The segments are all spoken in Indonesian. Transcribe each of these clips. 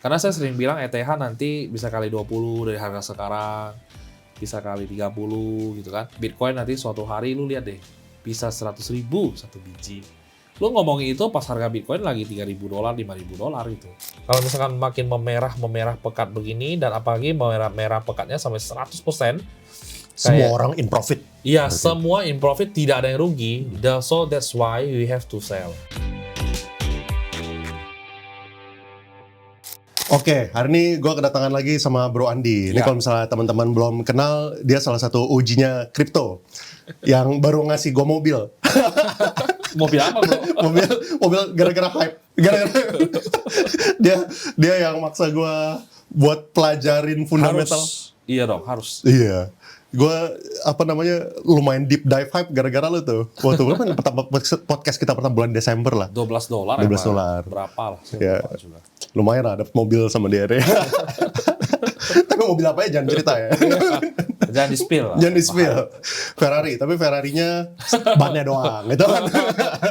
Karena saya sering bilang ETH nanti bisa kali 20 dari harga sekarang, bisa kali 30 gitu kan. Bitcoin nanti suatu hari lu lihat deh, bisa 100.000 satu biji. Lu ngomongin itu pas harga Bitcoin lagi $3.000, $5.000 gitu. Kalau misalkan makin memerah pekat begini, dan apalagi memerah pekatnya sampai 100%, Semua orang in profit. iya, semua in profit, tidak ada yang rugi. So that's why we have to sell. Oke, hari ini gue kedatangan lagi sama Bro Andi. Ini Ya. kalau misalnya teman-teman belum kenal, dia salah satu OG-nya kripto yang baru ngasih gue mobil. Mobil apa, bro? mobil gara-gara hype. Dia yang maksa gue buat pelajarin fundamental. Iya dong, harus. Iya. Gue lumayan deep dive hype gara-gara lu tuh. Waktu berapa nih pertama podcast kita pertama bulan Desember lah. $12 $12. Berapa lah? Ya. Lupa juga. Lumayan lah, dapet mobil sama dia. Tapi mobil apa ya jangan cerita ya. Jangan di-spill lah. Jangan di-spill. Ferrari, tapi Ferrarinya bannya doang gitu kan.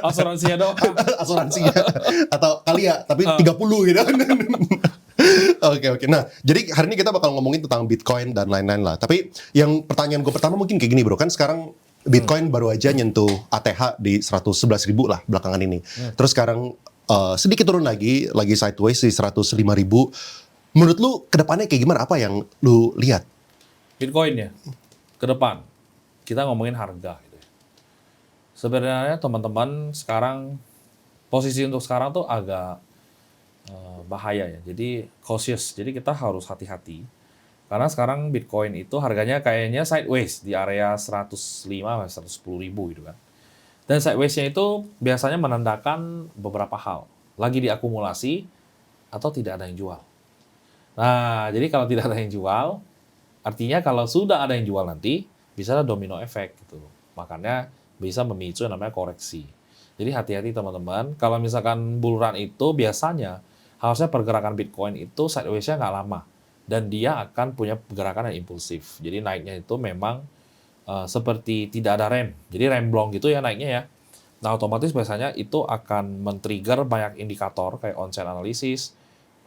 Asuransinya doang. Asuransinya. Atau kali ya, tapi 30 gitu kan. Oke. Nah, jadi hari ini kita bakal ngomongin tentang Bitcoin dan lain-lain lah. Tapi yang pertanyaan gue pertama mungkin kayak gini bro. Kan sekarang Bitcoin baru aja nyentuh ATH di 111.000 lah belakangan ini. Terus sekarang sedikit turun lagi sideways di 105.000. Menurut lu kedepannya kayak gimana? Apa yang lu lihat? Bitcoin ya, ke depan. Kita ngomongin harga gitu ya. Sebenarnya teman-teman sekarang, posisi untuk sekarang tuh agak bahaya ya. Jadi cautious. Jadi kita harus hati-hati. Karena sekarang Bitcoin itu harganya kayaknya sideways di area 105 sampai 110 ribu gitu kan. Dan sideways-nya itu biasanya menandakan beberapa hal. Lagi diakumulasi atau tidak ada yang jual. Nah, jadi kalau tidak ada yang jual, artinya kalau sudah ada yang jual nanti, bisa ada domino efek gitu. Makanya bisa memicu yang namanya koreksi. Jadi hati-hati teman-teman. Kalau misalkan bull run itu biasanya harusnya pergerakan Bitcoin itu sideways-nya nggak lama. Dan dia akan punya pergerakan yang impulsif. Jadi naiknya itu memang seperti tidak ada rem. Jadi remblong gitu ya naiknya ya. Nah otomatis biasanya itu akan men-trigger banyak indikator kayak on-chain analysis,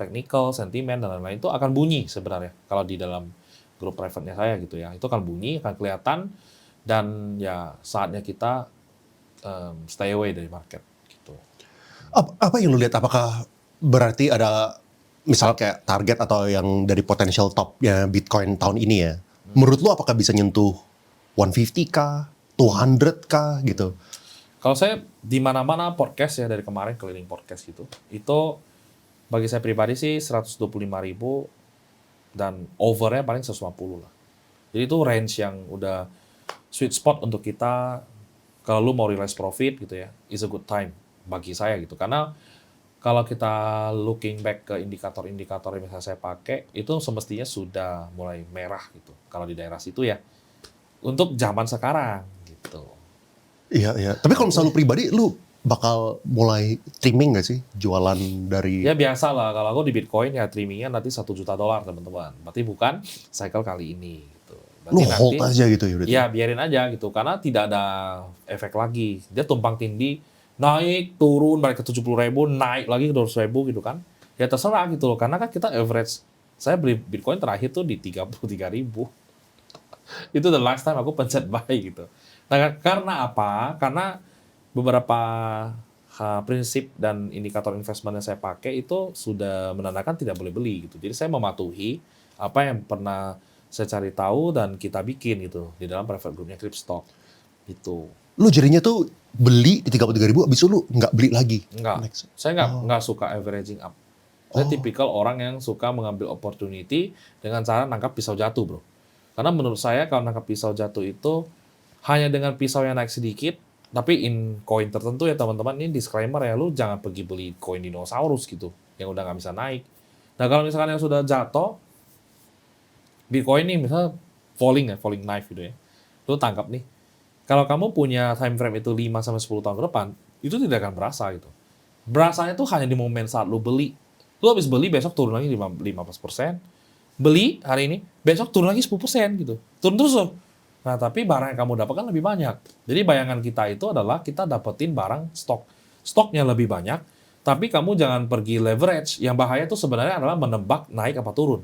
technical, sentimen, dan lain-lain. Itu akan bunyi sebenarnya. Kalau di dalam grup private-nya saya gitu ya. Itu akan bunyi, akan kelihatan. Dan ya saatnya kita stay away dari market gitu. Apa yang lu lihat? Apakah berarti ada misal kayak target atau yang dari potential topnya Bitcoin tahun ini ya? Menurut lu apakah bisa nyentuh 150k, 200k gitu? Kalau saya di mana-mana podcast ya dari kemarin keliling podcast gitu, itu bagi saya pribadi sih 125.000 dan overnya paling 150 lah. Jadi itu range yang udah sweet spot untuk kita kalau lu mau realize profit gitu ya, is a good time bagi saya gitu. Karena kalau kita looking back ke indikator-indikator yang misalnya saya pakai, itu semestinya sudah mulai merah gitu. Kalau di daerah situ ya, untuk zaman sekarang gitu. Iya. Tapi kalau misalnya lu pribadi, lu bakal mulai trimming nggak sih jualan dari? Ya biasa lah, kalau aku di Bitcoin ya trimmingnya nanti $1 juta teman-teman. Berarti bukan cycle kali ini gitu. Berarti Lu hold aja gitu ya? Ya biarin aja gitu, karena tidak ada efek lagi. Dia tumpang tindih, naik, turun, balik ke 70.000, naik lagi ke 200.000 gitu kan. Ya terserah gitu loh, karena kan kita average. Saya beli Bitcoin terakhir tuh di 33.000. Itu the last time aku pencet buy gitu. Nah, karena apa? Karena beberapa prinsip dan indikator investment yang saya pakai itu sudah menandakan tidak boleh beli gitu. Jadi saya mematuhi apa yang pernah saya cari tahu dan kita bikin gitu di dalam private groupnya Cryptstock gitu. Lu jadinya tuh beli di 33.000, abis itu lu nggak beli lagi? Enggak, saya nggak suka averaging up. Saya tipikal orang yang suka mengambil opportunity dengan cara nangkap pisau jatuh, bro. Karena menurut saya kalau nangkap pisau jatuh itu hanya dengan pisau yang naik sedikit, tapi in koin tertentu ya teman-teman, ini disclaimer ya, lu jangan pergi beli koin dinosaurus gitu, yang udah nggak bisa naik. Nah kalau misalkan yang sudah jatuh, Bitcoin nih misalnya falling knife gitu ya, lu tangkap nih. Kalau kamu punya time frame itu 5-10 tahun ke depan, itu tidak akan berasa gitu. Berasanya tuh hanya di momen saat lu beli. Lu habis beli, besok turun lagi 15%. Beli hari ini, besok turun lagi 10% gitu. Turun terus loh. Nah, tapi barang yang kamu dapatkan lebih banyak. Jadi bayangan kita itu adalah kita dapetin barang stoknya lebih banyak, Tapi kamu jangan pergi leverage. Yang bahaya itu sebenarnya adalah menebak naik apa turun.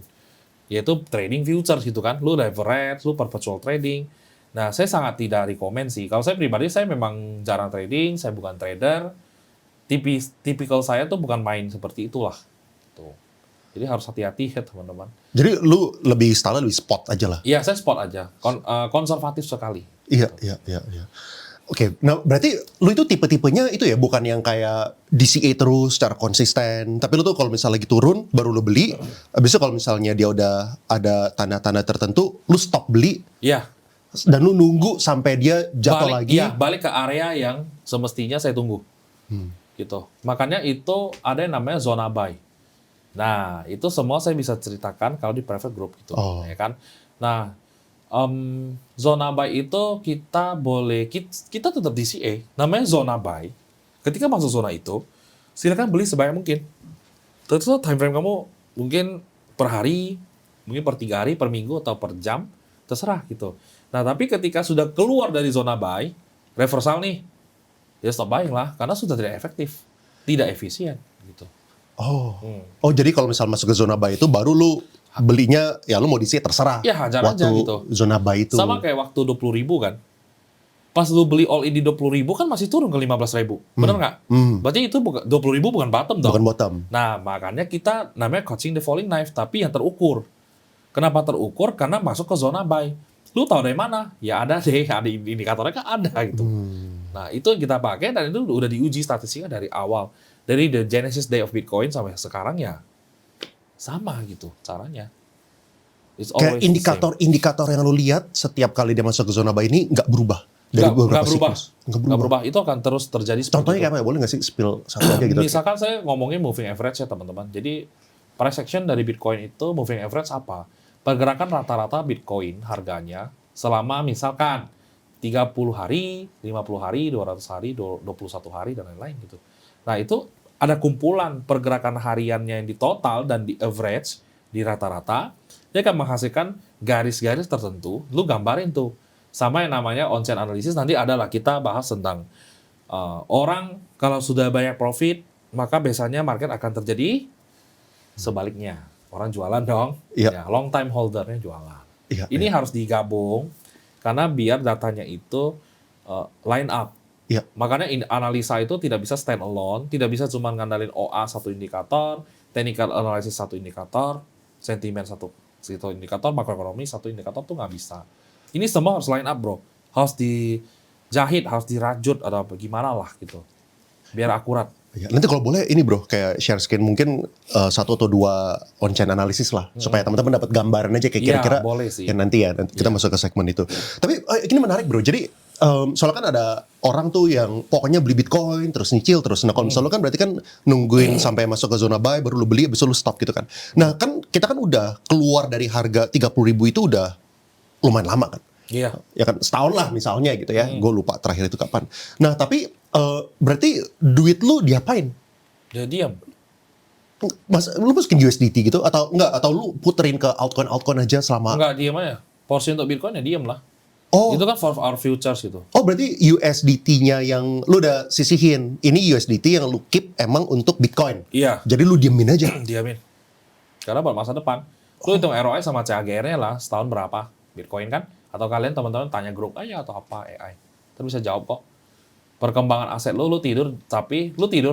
Yaitu trading futures gitu kan. Lu leverage, lu perpetual trading. Nah, saya sangat tidak rekomen sih. Kalau saya pribadi, saya memang jarang trading, saya bukan trader. Tipikal saya tuh bukan main seperti itulah. Tuh. Jadi harus hati-hati ya teman-teman. Jadi lu lebih style lebih spot aja lah. Iya, saya spot aja. Konservatif sekali. Iya. Oke, nah berarti lu itu tipe-tipenya itu ya, bukan yang kayak DCA terus secara konsisten, tapi lu tuh kalau misalnya lagi turun baru lu beli, habis itu kalau misalnya dia udah ada tanda-tanda tertentu, lu stop beli Iya. dan lu nunggu sampai dia jatuh lagi. Iya, balik ke area yang semestinya saya tunggu. Gitu. Makanya itu ada yang namanya zona buy. Nah, itu semua saya bisa ceritakan kalau di private group gitu, Oh. ya kan. Nah, zona buy itu kita boleh kita tetap DCA, namanya zona buy. Ketika masuk zona itu, silakan beli sebanyak mungkin. Terus time frame kamu mungkin per hari, mungkin per 3 hari, per minggu atau per jam, terserah gitu. Nah, tapi ketika sudah keluar dari zona buy, reversal nih, ya stop buying lah, karena sudah tidak efektif, tidak efisien gitu. Oh, jadi kalau misal masuk ke zona buy itu baru lu belinya ya lu mau di terserah. Ya, hajar waktu aja gitu. zona buy itu. Sama kayak waktu 20.000 kan. Pas lu beli all in di 20.000 kan masih turun ke 15.000. Bener nggak? Berarti itu 20.000 bukan bottom dong. Bukan bottom. Nah, makanya kita namanya catching the falling knife, tapi yang terukur. Kenapa terukur? Karena masuk ke zona buy. Lu tahu dari mana? Ya ada deh, ada indikatornya kan ada gitu. Nah, itu yang kita pakai dan itu udah diuji statistiknya dari awal. Dari the genesis day of Bitcoin sampai sekarang ya sama gitu caranya. It's Kayak always the same. indikator yang lu lihat setiap kali dia masuk ke zona buy ini nggak berubah dari Nggak beberapa berubah. siklus. Nggak berubah. Itu akan terus terjadi seperti Contohnya itu. kayak apa ya? Boleh nggak sih spill satu aja gitu? Misalkan saya ngomongin moving average ya teman-teman. Jadi price action dari Bitcoin itu moving average apa? Pergerakan rata-rata Bitcoin harganya selama misalkan 30 hari, 50 hari, 200 hari, 21 hari, dan lain-lain gitu. Nah itu ada kumpulan pergerakan hariannya yang di total dan di average, di rata-rata, dia akan menghasilkan garis-garis tertentu, lu gambarin tuh. Sama yang namanya on-chain analysis, nanti adalah kita bahas tentang orang kalau sudah banyak profit, maka biasanya market akan terjadi sebaliknya. Orang jualan dong, Iya. ya, long time holdernya jualan. Iya, Ini iya. harus digabung, karena biar datanya itu line up. Iya. Makanya analisa itu tidak bisa stand alone, tidak bisa cuma ngandalin OA satu indikator, technical analysis satu indikator, sentimen satu indikator, makroekonomi satu indikator tuh nggak bisa. Ini semua harus line up bro, harus dijahit, harus dirajut atau apa gimana lah gitu, biar akurat. Ya, nanti kalau boleh ini bro, kayak share screen mungkin 1 atau 2 on-chain analysis lah, supaya teman-teman dapat gambaran aja kayak Iya, kira-kira boleh sih. ya nanti kita masuk ke segmen itu. Tapi ini menarik bro, jadi soalnya kan ada orang tuh yang pokoknya beli Bitcoin terus nyicil terus. Nah kalau misalnya lu kan berarti kan nungguin sampai masuk ke zona buy baru lu beli, habis itu lu stop gitu kan. Nah kan kita kan udah keluar dari harga 30.000 itu udah lumayan lama kan. Iya. Ya kan setahun lah misalnya gitu ya, gue lupa terakhir itu kapan. Nah tapi berarti duit lu diapain? Ya diam. Mas, lu masukin USDT gitu atau enggak, atau lu puterin ke altcoin aja selama? Enggak, diam aja. Porsi untuk Bitcoin ya diam lah. Oh, Itu kan for our futures gitu. oh berarti USDT-nya yang lu udah sisihin, ini USDT yang lu keep emang untuk Bitcoin. Iya. Jadi lu diemin aja. Diamin. Karena buat masa depan. Lu hitung ROI sama CAGR-nya lah, setahun berapa Bitcoin kan? Atau kalian teman-teman tanya grup aja atau apa AI. Terus bisa jawab kok. Perkembangan aset lu tidur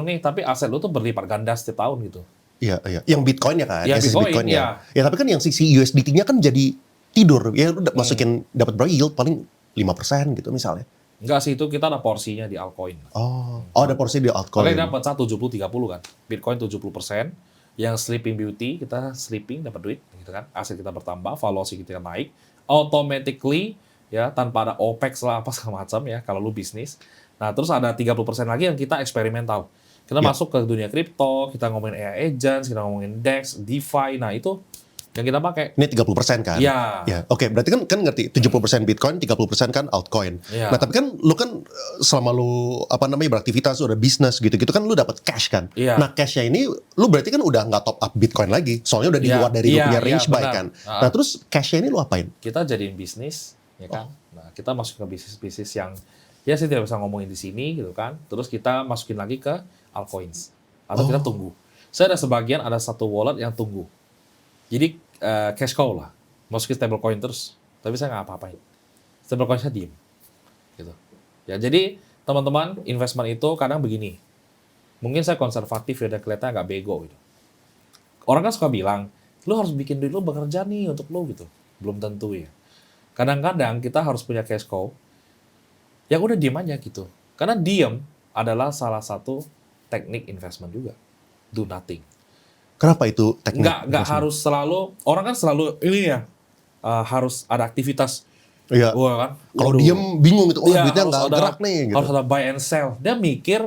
nih, tapi aset lu tuh berlipat ganda setiap tahun gitu. Iya, iya. Yang Bitcoin ya kan? Ya, Yang sisi Bitcoin, ya. iya. Ya tapi kan yang sisi USDT-nya kan jadi tidur. Ya lu masukin dapat berapa yield paling 5% gitu misalnya. Enggak sih, itu kita ada porsinya di altcoin. Oh, ada porsi di altcoin. Kalian dapat 70-30 kan. Bitcoin 70%, yang sleeping beauty, kita sleeping dapat duit gitu kan. Aset kita bertambah, valuasi kita naik, automatically ya tanpa ada OPEX lah apa segala macam ya kalau lu bisnis. Nah, terus ada 30% lagi yang kita eksperimental. Kita masuk ke dunia kripto, kita ngomongin AI agents, kita ngomongin DEX, DeFi. Nah, itu yang kita pakai. Ini 30% kan? Iya. Ya, oke, berarti kan ngerti 70% Bitcoin, 30% kan altcoin. Iya. Nah, tapi kan lu kan selama lu beraktivitas, udah bisnis gitu-gitu kan lu dapat cash kan. Iya. Nah, cashnya ini lu berarti kan udah nggak top up Bitcoin lagi. Soalnya udah di luar dari lu punya range buy benar. kan. Nah, terus cashnya ini lu apain? Kita jadiin bisnis, ya kan? Nah, kita masuk ke bisnis-bisnis yang ya saya tidak bisa ngomongin di sini gitu kan. Terus kita masukin lagi ke altcoins. atau kita tunggu. Saya ada sebagian, ada satu wallet yang tunggu. Jadi cash cow lah, masukin stablecoin terus, tapi saya nggak apa-apain. Stablecoin saya diem, gitu. Ya jadi teman-teman investment itu kadang begini. Mungkin saya konservatif ya, dan kelihatan agak bego gitu. Orang kan suka bilang, lu harus bikin duit lu bekerja nih untuk lu gitu. Belum tentu ya. Kadang-kadang kita harus punya cash cow, yang udah diem aja gitu. Karena diem adalah salah satu teknik investment juga. Do nothing. Kenapa itu teknik? Nggak harus selalu, orang kan selalu ini ya, harus ada aktivitas. Iya. Wah kan. Kalau Waduh. diem bingung gitu, Iya, duitnya harus nggak ada- gerak nih gitu. Harus ada buy and sell. Dia mikir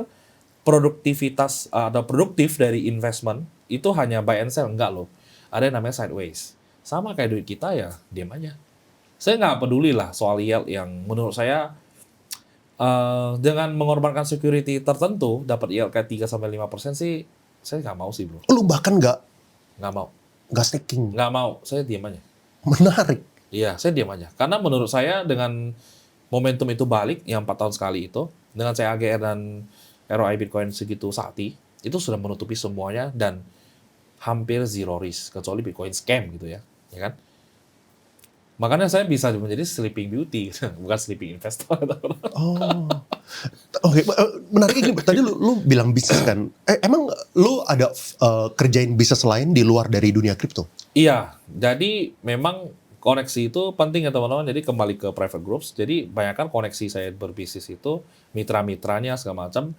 produktivitas atau produktif dari investment itu hanya buy and sell. Enggak loh. Ada yang namanya sideways. Sama kayak duit kita ya, diam aja. Saya nggak peduli lah soal yield yang menurut saya dengan mengorbankan security tertentu dapat yield kayak 3-5% sih, saya nggak mau sih bro. Lu bahkan nggak Nggak staking. mau. Saya diam aja. Menarik. Iya, saya diam aja. Karena menurut saya dengan momentum itu balik, yang 4 tahun sekali itu, dengan CAGR dan ROI Bitcoin segitu sakti, itu sudah menutupi semuanya dan hampir zero risk, kecuali Bitcoin scam gitu ya kan? Makanya saya bisa menjadi sleeping beauty, bukan sleeping investor. Oh. Oke, menarik ini. Tadi lu bilang bisnis kan. Emang lu ada kerjain bisnis lain di luar dari dunia kripto? Iya, jadi memang koneksi itu penting ya teman-teman. Jadi kembali ke private groups. Jadi banyakkan koneksi saya berbisnis itu, mitra-mitranya segala macam,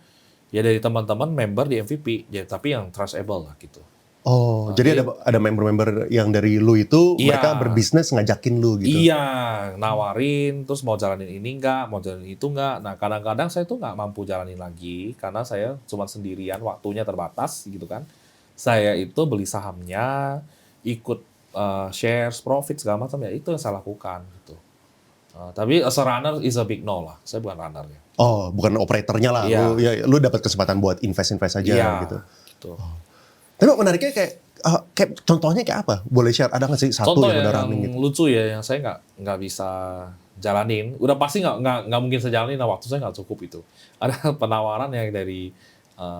ya dari teman-teman member di MVP, ya, tapi yang trustable lah gitu. Oh, jadi ada member-member yang dari lu itu Iya. mereka berbisnis ngajakin lu gitu. Iya, nawarin, terus mau jalanin ini enggak, mau jalanin itu enggak. Nah, kadang-kadang saya tuh nggak mampu jalanin lagi, karena saya cuma sendirian, waktunya terbatas gitu kan. Saya itu beli sahamnya, ikut shares, profit, segala macam, ya itu yang saya lakukan gitu. Tapi as a runner is a big no lah, saya bukan runner ya. Oh, bukan operatornya lah. Iya. Lu dapat kesempatan buat invest aja Iya, gitu. gitu. Tapi menariknya kayak contohnya kayak apa? Boleh share? Ada nggak sih satu Contoh yang udah yang running gitu? lucu ya, yang saya nggak bisa jalanin. Udah pasti nggak mungkin saya jalanin, nah waktu saya nggak cukup itu. Ada penawaran yang dari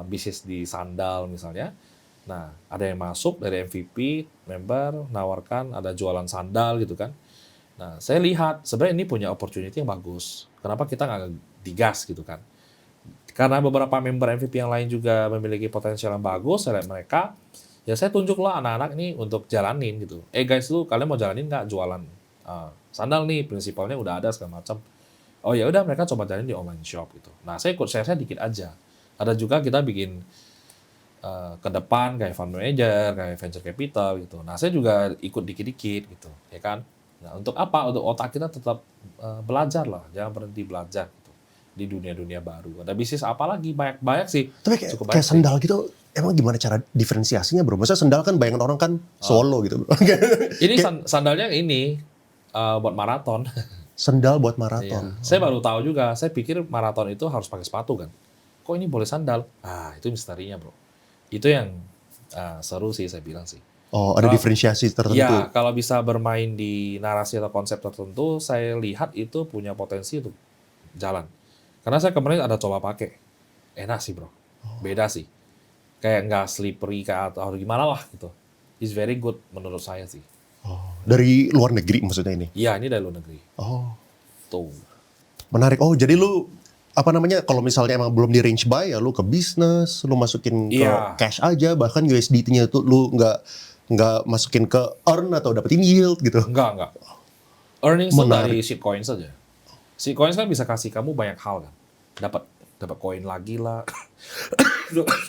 bisnis di sandal misalnya. Nah, ada yang masuk dari MVP, member, nawarkan ada jualan sandal gitu kan. Nah, saya lihat sebenarnya ini punya opportunity yang bagus. Kenapa kita nggak digas gitu kan? Karena beberapa member MVP yang lain juga memiliki potensial yang bagus, saya lihat mereka, ya saya tunjuklah anak-anak ini untuk jalanin gitu. Guys, lu kalian mau jalanin nggak jualan sandal nih, prinsipalnya udah ada segala macam. Oh ya udah, mereka coba jalanin di online shop gitu. Nah, saya ikut share-nya dikit aja. Ada juga kita bikin ke depan kayak fund manager, kayak venture capital gitu. Nah, saya juga ikut dikit-dikit gitu, ya kan. Nah, untuk apa? Untuk otak kita tetap belajar lah, jangan berhenti belajar gitu di dunia-dunia baru. Ada bisnis apa lagi? Banyak sih. Tapi Cukup kayak banyak sih. sendal gitu, emang gimana cara diferensiasinya bro? Maksudnya sendal kan bayangan orang kan solo gitu bro. Ini sandalnya ini buat maraton. Sendal buat Iya. maraton. Saya baru tahu juga. Saya pikir maraton itu harus pakai sepatu kan. Kok ini boleh sandal? Itu misterinya bro. Itu yang seru sih saya bilang sih. Oh, ada diferensiasi tertentu. Ya, kalau bisa bermain di narasi atau konsep tertentu, saya lihat itu punya potensi untuk jalan. Karena saya kemarin ada coba pakai. Enak sih bro. Beda sih. Kayak nggak slippery kayak atau gimana lah gitu. It's very good menurut saya sih. Oh, dari luar negeri maksudnya ini? Iya, ini dari luar negeri. Oh, Tuh. menarik. Oh, jadi lu apa namanya? Kalau misalnya emang belum di range buy ya lu ke bisnis, lu masukin ke Iya. cash aja, bahkan USDT-nya itu lu nggak masukin ke earn atau dapetin yield gitu. Enggak. Earnings tuh Menarik. dari shitcoin saja. Shitcoin kan bisa kasih kamu banyak hal kan. Dapat koin lagi lah.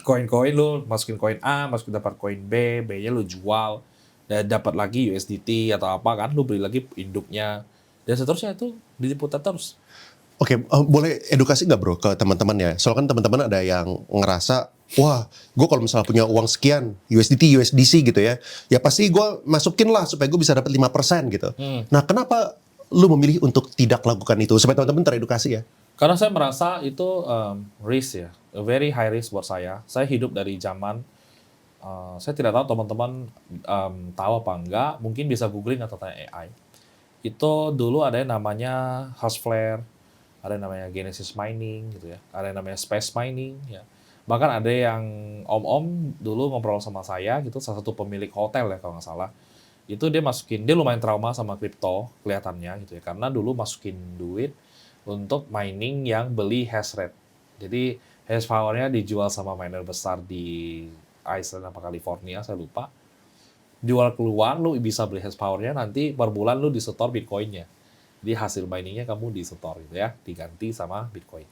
Koin-koin lu masukin koin A, masukin dapat koin B, B-nya lu jual. Dan dapat lagi USDT atau apa kan, lu beli lagi induknya. Dan seterusnya itu diputar terus. Oke, boleh edukasi nggak bro ke teman-teman ya? Soalnya kan teman-teman ada yang ngerasa, wah, gue kalau misalnya punya uang sekian, USDT, USDC gitu ya pasti gue masukin lah supaya gue bisa dapat 5% gitu. Nah, kenapa lu memilih untuk tidak lakukan itu? Supaya teman-teman teredukasi ya? Karena saya merasa itu risk ya, a very high risk buat saya. Saya hidup dari zaman, saya tidak tahu teman-teman tahu apa enggak, mungkin bisa googling atau tanya AI. Itu dulu ada yang namanya Hashflare, ada yang namanya Genesis Mining gitu ya, ada yang namanya Space Mining ya. Bahkan ada yang om-om dulu ngobrol sama saya gitu, salah satu pemilik hotel ya kalau nggak salah. Itu dia lumayan trauma sama kripto kelihatannya gitu ya. Karena dulu masukin duit untuk mining yang beli hash rate. Jadi hash power-nya dijual sama miner besar di Iceland apa California, saya lupa. Jual keluar, lu bisa beli hash power-nya, nanti per bulan lu disetor Bitcoin-nya. Jadi hasil miningnya kamu disetor gitu ya, diganti sama Bitcoin.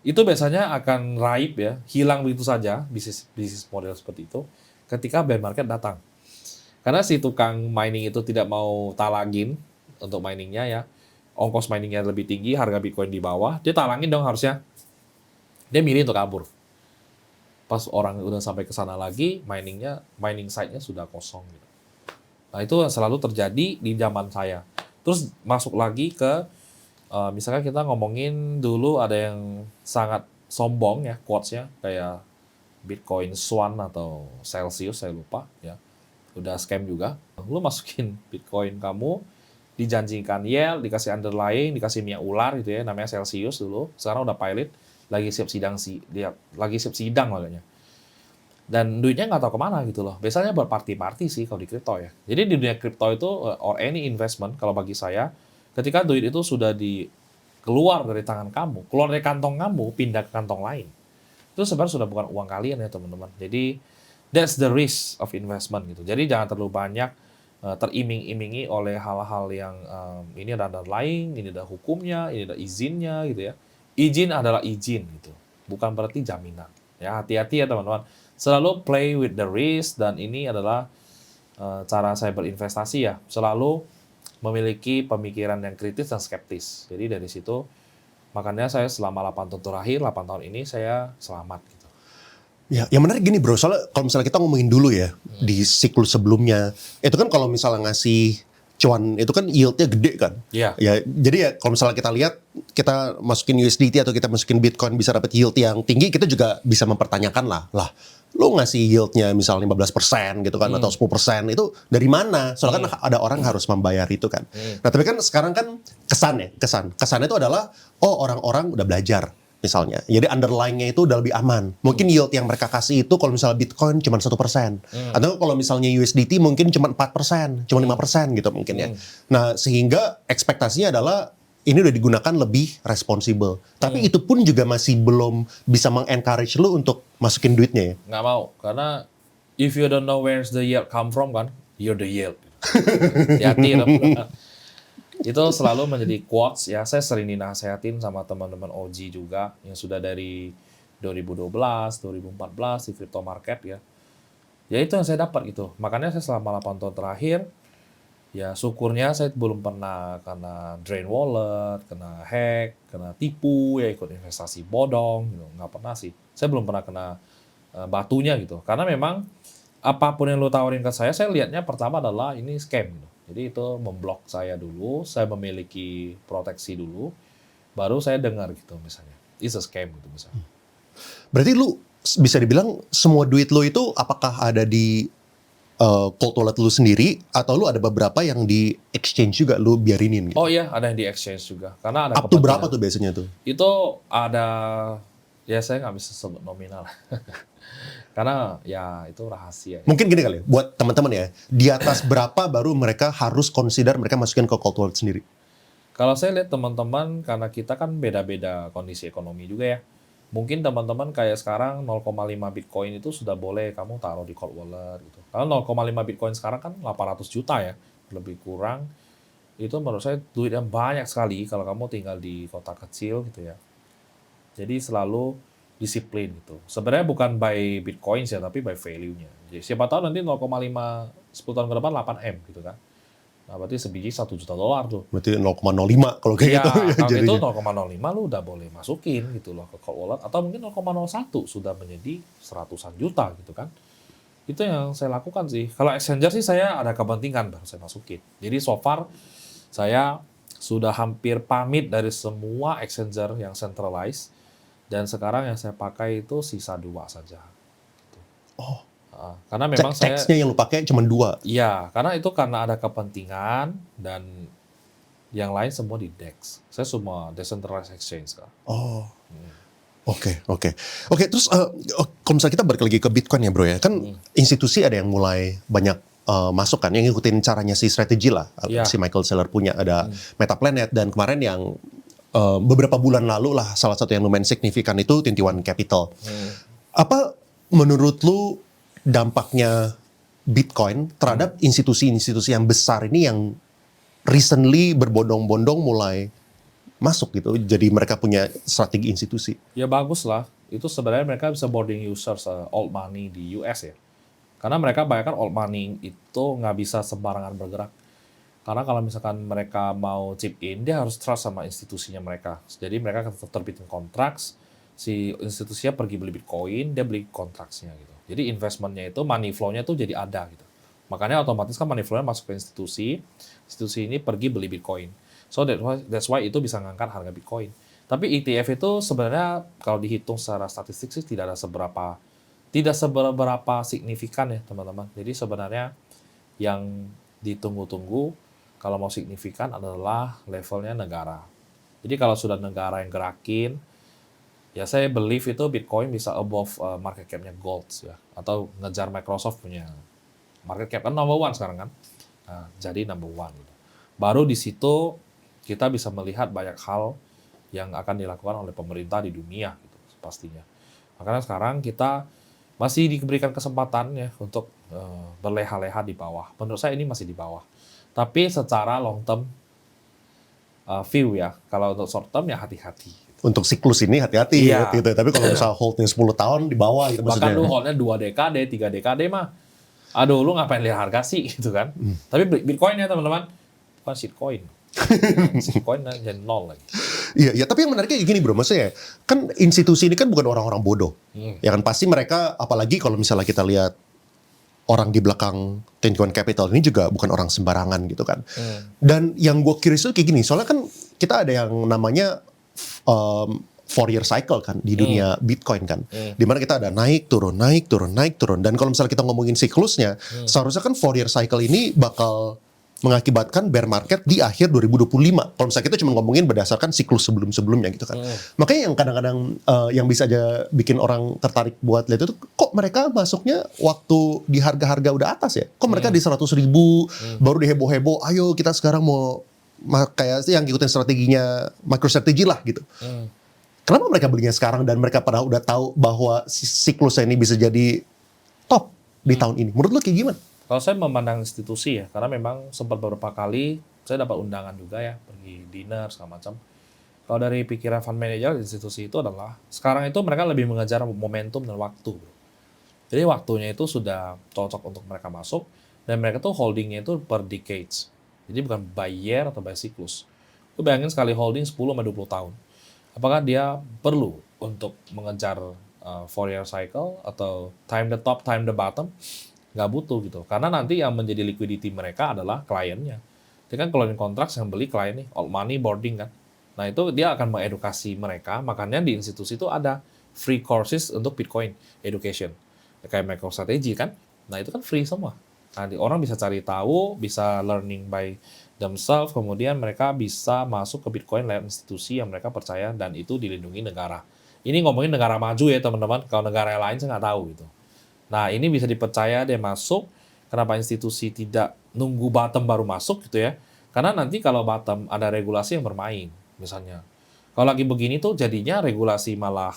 Itu biasanya akan raib ya, hilang begitu saja bisnis model seperti itu ketika bear market datang. Karena si tukang mining itu tidak mau talangin untuk miningnya ya, ongkos miningnya lebih tinggi, harga Bitcoin di bawah, dia talangin dong harusnya. Dia milih untuk kabur. Pas orang udah sampai ke sana lagi, mining site-nya sudah kosong gitu. Nah, itu selalu terjadi di zaman saya. Terus masuk lagi ke misalkan kita ngomongin dulu ada yang sangat sombong ya quotes-nya kayak Bitcoin Swan atau Celsius saya lupa ya. Udah scam juga. Lu masukin Bitcoin kamu dijanjikan yield, dikasih underlying, dikasih minyak ular gitu ya, namanya Celsius dulu. Sekarang udah pilot, lagi siap sidang makanya. Dan duitnya nggak tahu kemana gitu loh. Biasanya buat party-party sih kalau di kripto ya. Jadi di dunia kripto itu or any investment kalau bagi saya, ketika duit itu sudah keluar dari tangan kamu, keluar dari kantong kamu, pindah ke kantong lain. Itu sebenarnya sudah bukan uang kalian ya teman-teman. Jadi that's the risk of investment gitu. Jadi jangan terlalu banyak teriming-imingi oleh hal-hal yang ini ada underlying, ini ada hukumnya, ini ada izinnya gitu ya. Izin adalah izin gitu, bukan berarti jaminan. Ya hati-hati ya teman-teman. Selalu play with the risk dan ini adalah cara saya berinvestasi ya. Selalu memiliki pemikiran yang kritis dan skeptis. Jadi dari situ makanya saya selama 8 tahun terakhir, 8 tahun ini saya selamat gitu. Ya, yang menarik gini bro, soalnya kalau misalnya kita ngomongin dulu ya, di siklus sebelumnya, itu kan kalau misalnya ngasih cuan, itu kan yieldnya gede kan? Iya. Ya, jadi ya kalau misalnya kita lihat, kita masukin USDT atau kita masukin Bitcoin bisa dapat yield yang tinggi, kita juga bisa mempertanyakan lah, lo ngasih yieldnya misalnya 15% gitu kan, atau 10%, itu dari mana? Soalnya kan ada orang harus membayar itu kan. Nah tapi kan sekarang kan kesannya itu adalah, oh orang-orang udah belajar. Misalnya, jadi underlying-nya itu udah lebih aman. Mungkin yield yang mereka kasih itu kalau misalnya Bitcoin cuma 1%. Atau kalau misalnya USDT mungkin cuma 4%, cuma 5% gitu mungkin ya. Nah, sehingga ekspektasinya adalah ini udah digunakan lebih responsibel. Tapi itu pun juga masih belum bisa meng-encourage lu untuk masukin duitnya ya. Nggak mau, karena if you don't know where's the yield come from kan, you're the yield. Hati-hati teman-teman. Itu selalu menjadi quotes ya. Saya sering dinasehatin sama teman-teman OG juga yang sudah dari 2012, 2014 di crypto market ya. Ya itu yang saya dapat gitu. Makanya saya selama 8 tahun terakhir ya syukurnya saya belum pernah kena drain wallet, kena hack, kena tipu ya, ikut investasi bodong gitu. Nggak pernah sih. Saya belum pernah kena batunya gitu. Karena memang apapun yang lo tawarin ke saya lihatnya pertama adalah ini scam gitu. Jadi itu memblok saya dulu, saya memiliki proteksi dulu, baru saya dengar gitu misalnya. It's a scam gitu misalnya. Berarti lu bisa dibilang semua duit lu itu apakah ada di cold wallet lu sendiri, atau lu ada beberapa yang di exchange juga lu biarinin gitu? Oh iya, ada yang di exchange juga. Karena ada Up to berapa tuh biasanya tuh? Itu ada, ya saya nggak bisa sebut nominal. Karena ya itu rahasia. Ya. Mungkin gini kali ya, buat teman-teman ya, di atas berapa baru mereka harus consider mereka masukin ke cold wallet sendiri? Kalau saya lihat teman-teman, karena kita kan beda-beda kondisi ekonomi juga ya. Mungkin teman-teman kayak sekarang 0,5 Bitcoin itu sudah boleh kamu taruh di cold wallet gitu. Karena 0,5 Bitcoin sekarang kan 800 juta ya, lebih kurang. Itu menurut saya duit yang banyak sekali kalau kamu tinggal di kota kecil gitu ya. Jadi selalu disiplin gitu. Sebenarnya bukan by Bitcoin ya, tapi by value-nya. Jadi siapa tahu nanti 0,5 10 tahun ke depan 8M gitu kan. Nah, berarti sebiji $1 juta tuh. Berarti 0,05 kalau kayak Iya, gitu. Ya, kalau itu jadinya. 0,05 lu udah boleh masukin gitu loh ke cold wallet. Atau mungkin 0,01 sudah menjadi seratusan juta gitu kan. Itu yang saya lakukan sih. Kalau exchanger sih saya ada kepentingan baru saya masukin. Jadi so far saya sudah hampir pamit dari semua exchanger yang centralized. Dan sekarang yang saya pakai itu sisa 2 saja. Gitu. Oh, Karena memang saya... Teksnya yang lu pakai cuma 2? Iya, karena itu karena ada kepentingan dan yang lain semua di DEX. Saya semua decentralized exchange sekarang. Oh. Oke. Terus kalau misalnya kita balik lagi ke Bitcoin ya bro ya, kan institusi ada yang mulai banyak masuk kan, yang ngikutin caranya si strategi lah, Iya. si Michael Saylor punya ada Metaplanet dan kemarin yang beberapa bulan lalu lah salah satu yang lumayan signifikan itu 21 Capital. Apa menurut lu dampaknya Bitcoin terhadap institusi-institusi yang besar ini yang recently berbondong-bondong mulai masuk gitu, jadi mereka punya strategi institusi. Ya bagus lah. Itu sebenarnya mereka bisa boarding users old money di US ya. Karena mereka bayangkan old money itu nggak bisa sembarangan bergerak. Karena kalau misalkan mereka mau chip in, dia harus trust sama institusinya mereka. Jadi mereka tetap terbitin kontrak, si institusinya pergi beli Bitcoin, dia beli kontraknya gitu. Jadi investmentnya itu, money flow-nya tuh jadi ada gitu. Makanya otomatis kan money flow-nya masuk ke institusi ini pergi beli Bitcoin. So that's why itu bisa ngangkat harga Bitcoin. Tapi ETF itu sebenarnya kalau dihitung secara statistik sih tidak seberapa signifikan ya teman-teman. Jadi sebenarnya yang ditunggu-tunggu kalau mau signifikan adalah levelnya negara. Jadi kalau sudah negara yang gerakin, ya saya believe itu Bitcoin bisa above market cap-nya gold ya, atau ngejar Microsoft punya market cap kan number one sekarang kan. Nah, jadi number one. Gitu. Baru di situ kita bisa melihat banyak hal yang akan dilakukan oleh pemerintah di dunia gitu pastinya. Makanya sekarang kita masih diberikan kesempatan ya untuk berleha-leha di bawah. Menurut saya ini masih di bawah. Tapi secara long term view ya, kalau untuk short term ya hati-hati. Untuk siklus ini hati-hati Iya. gitu. Tapi kalau misalnya holdnya 10 tahun di bawah gitu Bahkan maksudnya. lu holdnya 2 dekade, 3 dekade mah, aduh lu ngapain lihat harga sih gitu kan. Tapi Bitcoin ya teman-teman, bukan shitcoin. Shitcoin jadi nol lagi. Iya, tapi yang menariknya gini bro, maksudnya kan institusi ini kan bukan orang-orang bodoh. Ya kan pasti mereka, apalagi kalau misalnya kita lihat orang di belakang 21 Capital ini juga bukan orang sembarangan gitu kan. Dan yang gue curious itu kayak gini, soalnya kan kita ada yang namanya 4-year cycle kan di dunia Bitcoin kan. Dimana kita ada naik turun. Dan kalau misalnya kita ngomongin siklusnya, seharusnya kan 4-year cycle ini bakal mengakibatkan bear market di akhir 2025. Kalau misalnya kita cuma ngomongin berdasarkan siklus sebelum-sebelumnya gitu kan. Makanya yang kadang-kadang yang bisa aja bikin orang tertarik buat lihat itu, kok mereka masuknya waktu di harga-harga udah atas ya? Kok mereka di 100.000 baru diheboh-heboh, ayo kita sekarang mau kayak yang ngikutin strateginya MicroStrategy lah gitu. Kenapa mereka belinya sekarang dan mereka pada udah tahu bahwa siklusnya ini bisa jadi top di tahun ini? Menurut lo kayak gimana? Kalau saya memandang institusi ya, karena memang sempat beberapa kali saya dapat undangan juga ya, pergi dinner segala macam. Kalau dari pikiran fund manager institusi itu adalah, sekarang itu mereka lebih mengejar momentum dan waktu. Jadi waktunya itu sudah cocok untuk mereka masuk, dan mereka tuh holdingnya itu per decades. Jadi bukan by year atau by siklus. Lu bayangin sekali holding 10-20 tahun. Apakah dia perlu untuk mengejar 4-year cycle atau time the top, time the bottom? Nggak butuh gitu. Karena nanti yang menjadi liquidity mereka adalah kliennya. Dia kan keluarin kontrak yang beli klien nih, old money boarding kan. Nah itu dia akan mengedukasi mereka, makanya di institusi itu ada free courses untuk Bitcoin education. Kayak MicroStrategy kan, nah itu kan free semua. Nah orang bisa cari tahu, bisa learning by themselves, kemudian mereka bisa masuk ke Bitcoin lewat institusi yang mereka percaya dan itu dilindungi negara. Ini ngomongin negara maju ya teman-teman, kalau negara lain saya nggak tahu gitu. Nah, ini bisa dipercaya dia masuk. Kenapa institusi tidak nunggu bottom baru masuk gitu ya? Karena nanti kalau bottom ada regulasi yang bermain, misalnya. Kalau lagi begini tuh jadinya regulasi malah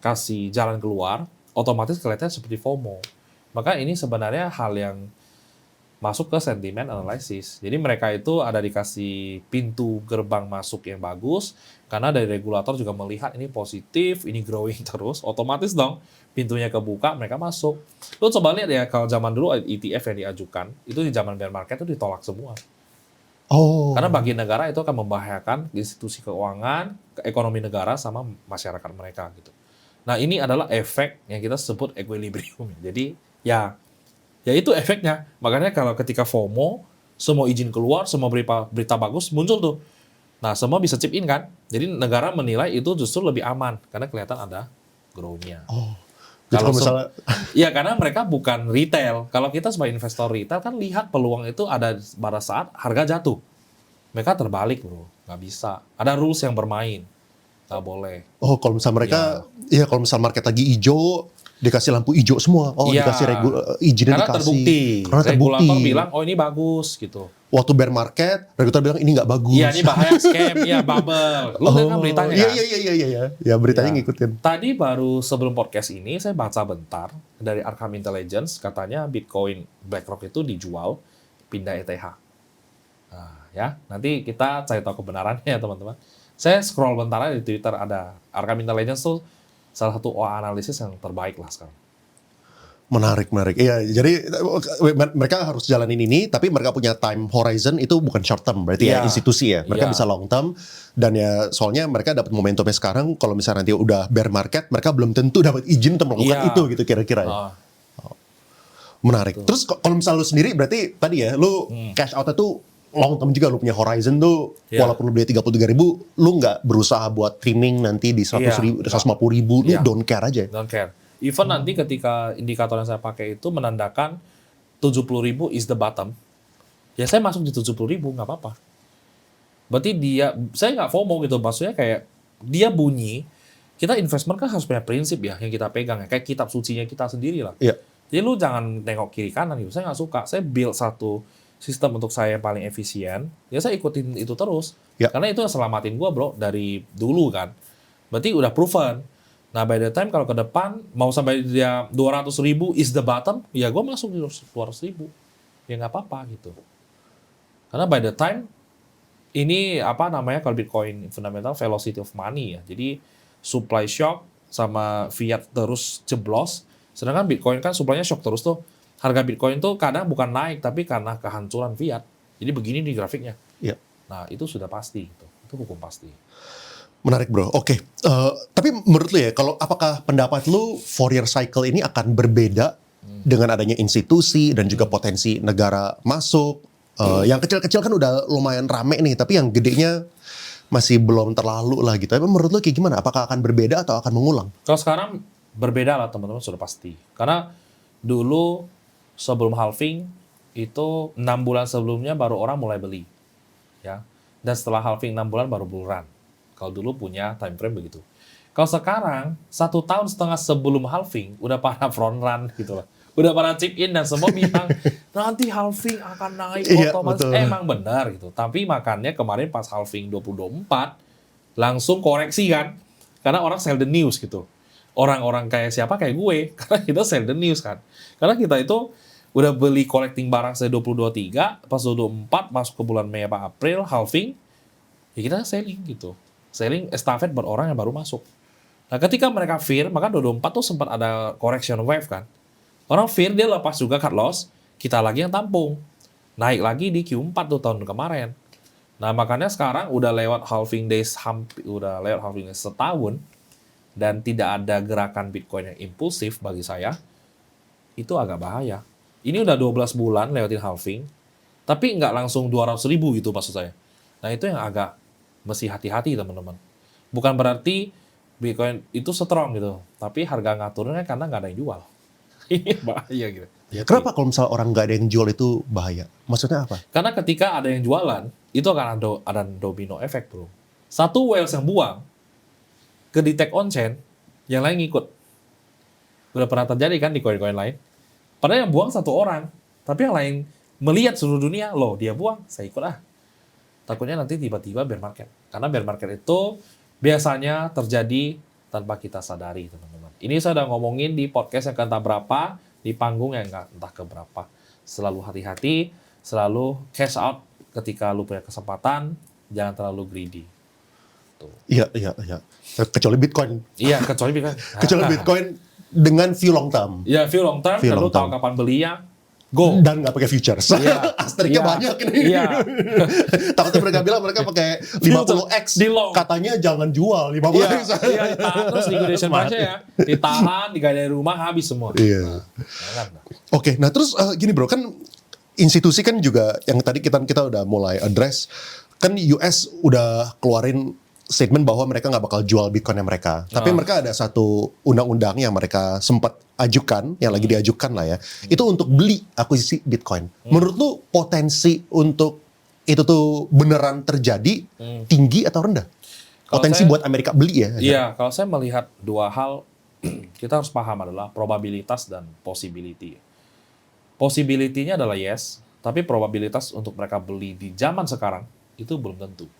kasih jalan keluar, otomatis kelihatan seperti FOMO. Maka ini sebenarnya hal yang masuk ke sentimen analysis. Jadi mereka itu ada dikasih pintu gerbang masuk yang bagus, karena dari regulator juga melihat ini positif, ini growing terus, otomatis dong pintunya kebuka, mereka masuk. Lu coba lihat ya, kalau zaman dulu ETF yang diajukan, itu di zaman bear market itu ditolak semua. Oh. Karena bagi negara itu akan membahayakan institusi keuangan, ekonomi negara, sama masyarakat mereka gitu. Nah ini adalah efek yang kita sebut equilibrium. Jadi ya itu efeknya. Makanya kalau ketika FOMO, semua izin keluar, semua berita bagus muncul tuh. Nah, semua bisa chip in kan? Jadi negara menilai itu justru lebih aman karena kelihatan ada grow-nya. Oh. Jadi kalau misalnya ya karena mereka bukan retail. Kalau kita sebagai investor retail kan lihat peluang itu ada pada saat harga jatuh. Mereka terbalik, bro. Nggak bisa. Ada rules yang bermain. nggak boleh. Oh, kalau misalnya mereka, ya kalau misalnya market lagi hijau, dikasih lampu hijau semua. Oh, Iya. dikasih izinnya Karena dikasih. terbukti. Karena terbukti. Regulator bilang, oh ini bagus gitu. Waktu bear market, regulator bilang ini nggak bagus. Iya, ini bahaya scam, iya bubble. Lu kan beritanya Iya, kan? iya. Ya, beritanya Ya. ngikutin. Tadi baru sebelum podcast ini saya baca bentar dari Arkham Intelligence, katanya Bitcoin BlackRock itu dijual pindah ETH. Nah, ya, nanti kita cari tahu kebenarannya ya teman-teman. Saya scroll bentar aja di Twitter, ada Arkham Intelligence tuh salah satu OA analisis yang terbaik lah sekarang. Menarik. Iya, jadi mereka harus jalanin ini, tapi mereka punya time horizon itu bukan short term, berarti ya Iya. institusi ya. Mereka Iya. bisa long term, dan ya soalnya mereka dapat momentumnya sekarang. Kalau misalnya nanti udah bear market, mereka belum tentu dapat izin untuk melakukan Iya. itu gitu kira-kira ya. Menarik. Terus kalau misalnya lu sendiri, berarti tadi ya, lu cash out itu long term juga, lu punya horizon tuh, Iya. walaupun lu beli 33.000, lu nggak berusaha buat trimming nanti di 100.000, Iya. 150.000, lu Iya. don't care aja. Don't care. Even nanti ketika indikator yang saya pakai itu menandakan 70.000 is the bottom, ya saya masuk di 70.000 nggak apa-apa. Berarti saya nggak FOMO gitu, maksudnya kayak dia bunyi, kita investment kan harus punya prinsip ya yang kita pegang ya, kayak kitab sucinya kita sendiri lah. Iya. Jadi lu jangan nengok kiri kanan gitu, saya nggak suka. Saya build satu sistem untuk saya yang paling efisien, ya saya ikutin itu terus. Ya. Karena itu yang selamatin gua bro dari dulu kan. Berarti udah proven. Nah, by the time kalau ke depan mau sampai dia 200.000 is the bottom, ya gue masuk di 200.000. Ya nggak apa-apa gitu. Karena by the time ini apa namanya kalau Bitcoin fundamental velocity of money ya. Jadi supply shock sama fiat terus jeblos. Sedangkan Bitcoin kan supply-nya shock terus tuh. Harga Bitcoin tuh kadang bukan naik tapi karena kehancuran fiat. Jadi begini di grafiknya. Iya. Nah, itu sudah pasti gitu. Itu hukum pasti. Menarik bro, oke. Tapi menurut lu ya, kalau apakah pendapat lu Fourier cycle ini akan berbeda dengan adanya institusi dan juga potensi negara masuk? Yang kecil-kecil kan udah lumayan rame nih, tapi yang gedenya masih belum terlalu lah gitu. Tapi menurut lu kayak gimana? Apakah akan berbeda atau akan mengulang? Kalau sekarang berbeda lah teman-teman, sudah pasti. Karena dulu sebelum halving itu 6 bulan sebelumnya baru orang mulai beli. Ya. Dan setelah halving 6 bulan baru bull run. Kalau dulu punya time frame begitu. Kalau sekarang 1 tahun setengah sebelum halving udah pada front run gitu lah. Udah pada chip in dan semua bilang nanti halving akan naik Iya, otomatis. betul. Emang benar gitu. Tapi makanya kemarin pas halving 2024 langsung koreksi kan. Karena orang sell the news gitu. Orang-orang kayak siapa kayak gue karena kita sell the news kan. Karena kita itu udah beli collecting barang saya 2023, pas 2024 masuk ke bulan Mei apa April halving, ya kita selling gitu. Selling estafet buat orang yang baru masuk. Nah, ketika mereka fear, maka 2024 tuh sempat ada correction wave kan. Orang fear, dia lepas juga cut loss, kita lagi yang tampung. Naik lagi di Q4 tuh tahun kemarin. Nah, makanya sekarang udah lewat halving days, udah lewat halving days setahun, dan tidak ada gerakan Bitcoin yang impulsif bagi saya, itu agak bahaya. Ini udah 12 bulan lewatin halving, tapi nggak langsung 200.000 gitu maksud saya. Nah, itu yang agak mesti hati-hati teman-teman. Bukan berarti Bitcoin itu strong gitu, tapi harga ngaturnya karena nggak ada yang jual. Ini bahaya gitu. Kenapa kalau misalnya orang nggak ada yang jual itu bahaya? Maksudnya apa? Karena ketika ada yang jualan, itu akan ada domino efek bro. Satu whales yang buang, ke detect on-chain, yang lain ngikut. Udah pernah terjadi kan di koin-koin lain. Padahal yang buang satu orang, tapi yang lain melihat seluruh dunia, loh dia buang, saya ikut ah. Takutnya nanti tiba-tiba bear market. Karena bear market itu biasanya terjadi tanpa kita sadari, teman-teman. Ini saya udah ngomongin di podcast yang entah berapa, di panggung yang entah keberapa. Selalu hati-hati, selalu cash out ketika lu punya kesempatan, jangan terlalu greedy. Tuh. Iya. Kecuali Bitcoin. Iya, kecuali Bitcoin. Kecuali Bitcoin dengan view long term. Ya, view long term, View dan lu long tahu term. kapan belinya, go. Dan nggak pakai futures. Iya. Asteriknya Iya. banyak ini. Iya. Takutnya mereka bilang mereka pakai 50x. Di long. Katanya jangan jual 50x. Iya, ditahan terus liquidation price ya. Ditahan, digadai dari rumah, habis semua. Iya. Nah, jangan. Oke, nah terus gini bro, kan institusi kan juga yang tadi kita udah mulai address, kan US udah keluarin statement bahwa mereka nggak bakal jual Bitcoinnya mereka. Tapi mereka ada satu undang-undang yang mereka sempat ajukan, yang lagi diajukan lah ya. Itu untuk beli akuisisi Bitcoin. Menurut lu potensi untuk itu tuh beneran terjadi tinggi atau rendah? potensi saya- buat Amerika beli ya. Iya, kalau saya melihat dua hal, kita harus paham adalah probabilitas dan possibility. Possibility-nya adalah yes, tapi probabilitas untuk mereka beli di zaman sekarang itu belum tentu.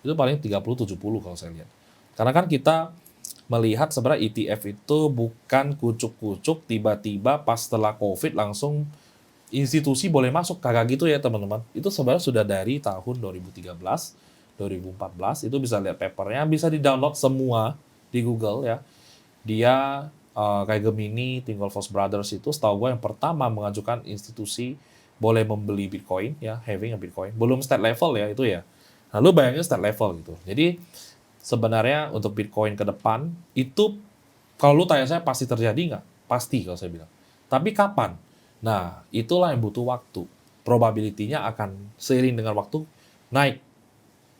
Itu paling 30-70 kalau saya lihat. Karena kan kita melihat sebenarnya ETF itu bukan kucuk-kucuk tiba-tiba pas setelah COVID langsung institusi boleh masuk. Kagak gitu ya teman-teman. Itu sebenarnya sudah dari tahun 2013, 2014. Itu bisa lihat papernya, bisa di-download semua di Google ya. Dia kayak Gemini, Tinkoff Brothers itu setahu gue yang pertama mengajukan institusi boleh membeli Bitcoin ya, having a Bitcoin. Belum state level ya itu ya. Nah, lu bayangin state level gitu. Jadi sebenarnya untuk Bitcoin ke depan itu kalau lu tanya saya pasti terjadi nggak? Pasti kalau saya bilang. Tapi kapan? Nah, itulah yang butuh waktu. Probability-nya akan seiring dengan waktu naik.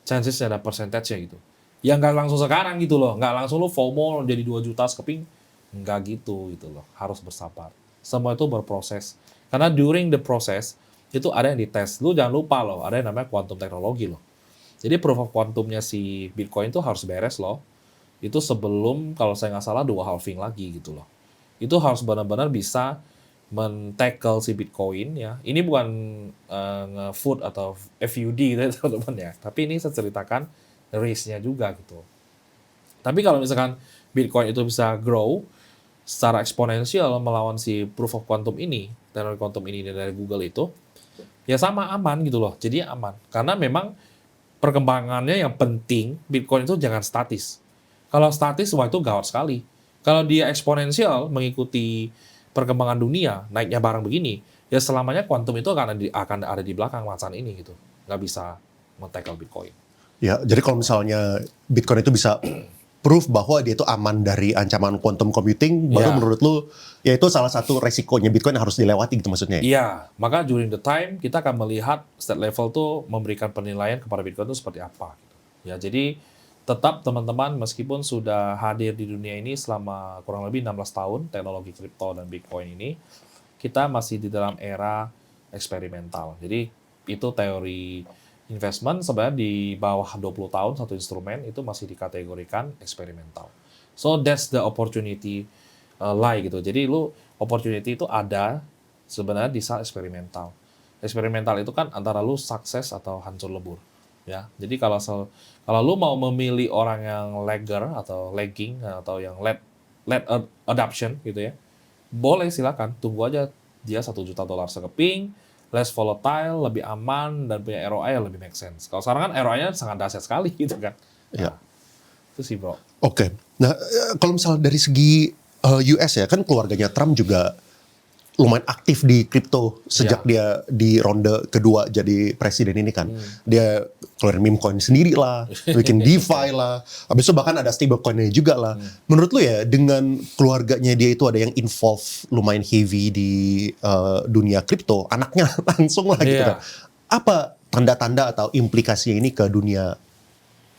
Chances-nya ada percentage-nya gitu. Ya nggak langsung sekarang gitu loh. Nggak langsung lu FOMO jadi 2 juta sekeping. Nggak gitu gitu loh. Harus bersabar. Semua itu berproses. Karena during the process, itu ada yang dites. Lu jangan lupa loh, ada yang namanya quantum teknologi loh. Jadi proof of quantumnya si Bitcoin itu harus beres loh. Itu sebelum kalau saya nggak salah 2 halving lagi gitu loh. Itu harus benar-benar bisa men-tackle si Bitcoin ya. Ini bukan nge-food atau FUD gitu ya teman-teman ya. Tapi ini saya ceritakan risk-nya juga gitu. Tapi kalau misalkan Bitcoin itu bisa grow secara eksponensial melawan si proof of quantum ini, teknologi quantum ini dari Google itu, ya sama aman gitu loh. Jadi aman. Karena memang perkembangannya yang penting, Bitcoin itu jangan statis. Kalau statis, wah itu gawat sekali. Kalau dia eksponensial mengikuti perkembangan dunia, naiknya barang begini, ya selamanya kuantum itu akan ada di belakang macan ini gitu. Nggak bisa men-tackle Bitcoin. Ya, jadi kalau misalnya Bitcoin itu bisa proof bahwa dia itu aman dari ancaman quantum computing, baru Ya. menurut lu ya itu salah satu resikonya Bitcoin yang harus dilewati gitu maksudnya. Iya, maka during the time kita akan melihat state level tuh memberikan penilaian kepada Bitcoin itu seperti apa. Gitu. Ya, jadi tetap teman-teman meskipun sudah hadir di dunia ini selama kurang lebih 16 tahun teknologi kripto dan Bitcoin ini, kita masih di dalam era eksperimental. Jadi itu teori investment sebenarnya di bawah 20 tahun satu instrumen itu masih dikategorikan eksperimental. So that's the opportunity lie gitu. Jadi lu opportunity itu ada sebenarnya di saat eksperimental. Eksperimental itu kan antara lu sukses atau hancur lebur. Ya. Jadi kalau lu mau memilih orang yang lagger atau lagging atau yang late adoption gitu ya, boleh silakan tunggu aja dia $1 juta sekeping, less volatile, lebih aman dan punya ROI yang lebih make sense. Kalau sekarang kan ROI-nya sangat dahsyat sekali gitu kan. Iya. Itu sih bro. Oke. Nah, kalau misalnya dari segi US ya, kan keluarganya Trump juga lumayan aktif di kripto sejak dia di ronde kedua jadi presiden ini kan. Dia keluarin meme coin sendiri lah, bikin DeFi lah. Habis itu bahkan ada stablecoin-nya juga lah. Menurut lu ya, dengan keluarganya dia itu ada yang involve lumayan heavy di dunia kripto, anaknya langsung lah gitu Iya. kan. Apa tanda-tanda atau implikasinya ini ke dunia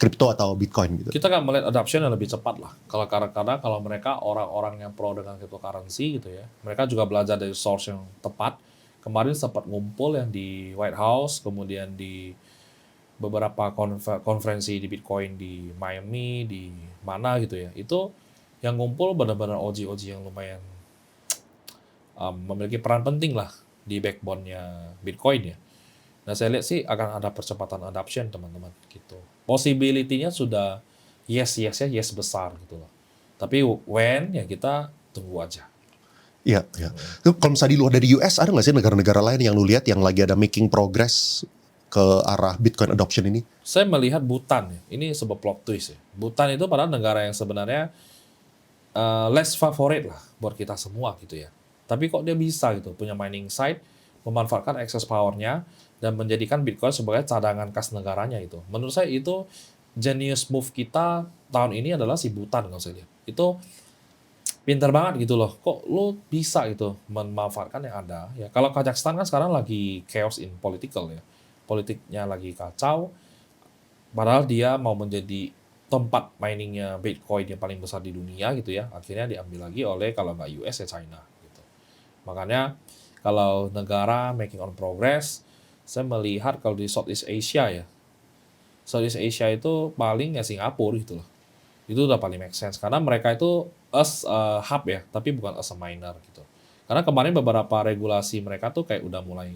kripto atau Bitcoin gitu? Kita kan melihat adoption yang lebih cepat lah. Kalau kadang-kadang kalau mereka orang-orang yang pro dengan cryptocurrency gitu ya, mereka juga belajar dari source yang tepat. Kemarin sempat ngumpul yang di White House, kemudian di beberapa konferensi di Bitcoin di Miami, di mana gitu ya. Itu yang ngumpul benar-benar OG-OG yang lumayan memiliki peran penting lah di backbone-nya Bitcoin ya. Nah, saya lihat sih akan ada percepatan adoption teman-teman gitu. Possibility-nya sudah yes besar gitu loh. Tapi when ya kita tunggu aja. Iya, iya. Kalau misalnya di luar dari US, ada nggak sih negara-negara lain yang lu lihat yang lagi ada making progress ke arah Bitcoin adoption ini? Saya melihat Bhutan ya. Ini sebuah plot twist ya. Bhutan itu padahal negara yang sebenarnya less favorite lah buat kita semua gitu ya. Tapi kok dia bisa gitu punya mining site, memanfaatkan access power-nya dan menjadikan Bitcoin sebagai cadangan kas negaranya itu. Menurut saya itu genius move kita tahun ini adalah si Bhutan kalau saya lihat. Itu pintar banget gitu loh. Kok lu bisa gitu memanfaatkan yang ada ya. Kalau Kazakhstan kan sekarang lagi chaos in political ya. Politiknya lagi kacau. Padahal dia mau menjadi tempat miningnya Bitcoin yang paling besar di dunia gitu ya. Akhirnya diambil lagi oleh kalau nggak US ya China gitu. Makanya kalau negara making on progress, saya melihat kalau di Southeast Asia ya, Southeast Asia itu paling ya Singapura gitu loh. Itu udah paling make sense karena mereka itu as a hub ya, tapi bukan as a miner gitu. Karena kemarin beberapa regulasi mereka tuh kayak udah mulai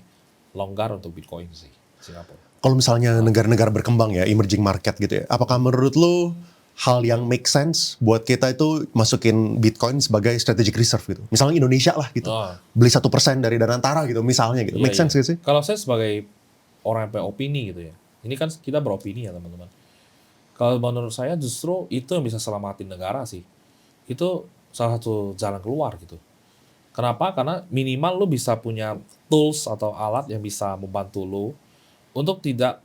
longgar untuk Bitcoin sih, Singapura. Kalau misalnya negara-negara berkembang ya, emerging market gitu ya, apakah menurut lu hal yang make sense buat kita itu masukin Bitcoin sebagai strategic reserve gitu? Misalnya Indonesia lah gitu, Oh, beli 1% dari Danantara gitu misalnya gitu, iya, make sense iya. gak sih? Kalau saya sebagai orang yang punya opini gitu ya, ini kan kita beropini ya teman-teman. Kalau menurut saya justru itu yang bisa selamatin negara sih. Itu salah satu jalan keluar gitu. Kenapa? Karena minimal lu bisa punya tools atau alat yang bisa membantu lu untuk tidak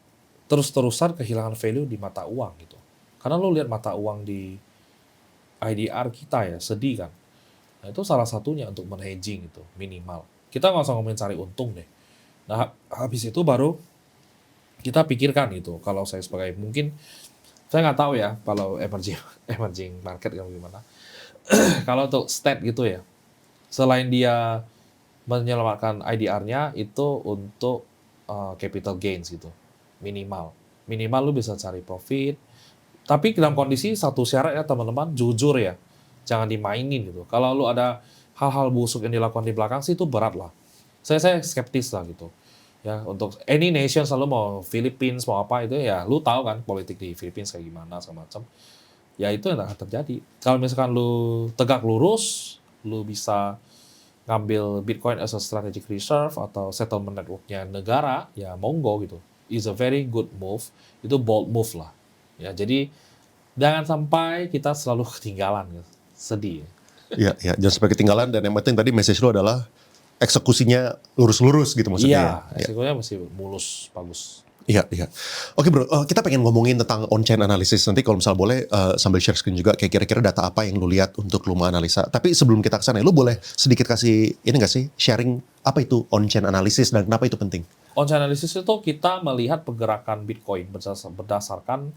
terus-terusan kehilangan value di mata uang gitu. Karena lu lihat mata uang di IDR kita ya, sedih kan. Nah, itu salah satunya untuk men-hedging itu, minimal. Kita nggak usah ngomongin cari untung deh. Nah, habis itu baru kita pikirkan gitu. Kalau saya sebagai mungkin, saya nggak tahu ya kalau emerging, emerging market yang gimana. Kalau untuk stat gitu ya, selain dia menyelamatkan IDR-nya itu untuk capital gains gitu, minimal. Minimal lu bisa cari profit. Tapi dalam kondisi satu syarat ya teman-teman, jujur ya, jangan dimainin gitu. Kalau lu ada hal-hal busuk yang dilakukan di belakang sih itu berat lah. Saya skeptis lah gitu. Ya untuk any nation selalu mau Philippines mau apa itu ya lu tahu kan politik di Philippines kayak gimana segala macam. Ya itu yang akan terjadi. Kalau misalkan lu tegak lurus, lu bisa ngambil Bitcoin as a strategic reserve atau settlement networknya negara, ya monggo gitu. Is a very good move. Itu bold move lah. Ya, jadi jangan sampai kita selalu ketinggalan gitu. Sedih. Iya, ya, jangan sampai ketinggalan dan yang penting tadi message lu adalah eksekusinya lurus-lurus gitu maksudnya. Iya, resikonya masih mulus, bagus. Iya, iya. Oke bro, kita pengen ngomongin tentang on-chain analysis. Nanti kalau misal boleh sambil share screen juga kayak kira-kira data apa yang lu lihat untuk lu menganalisa. Tapi sebelum kita ke sana, lu boleh sedikit kasih ini nggak sih sharing apa itu on-chain analysis dan kenapa itu penting? On-chain analysis itu kita melihat pergerakan Bitcoin berdasarkan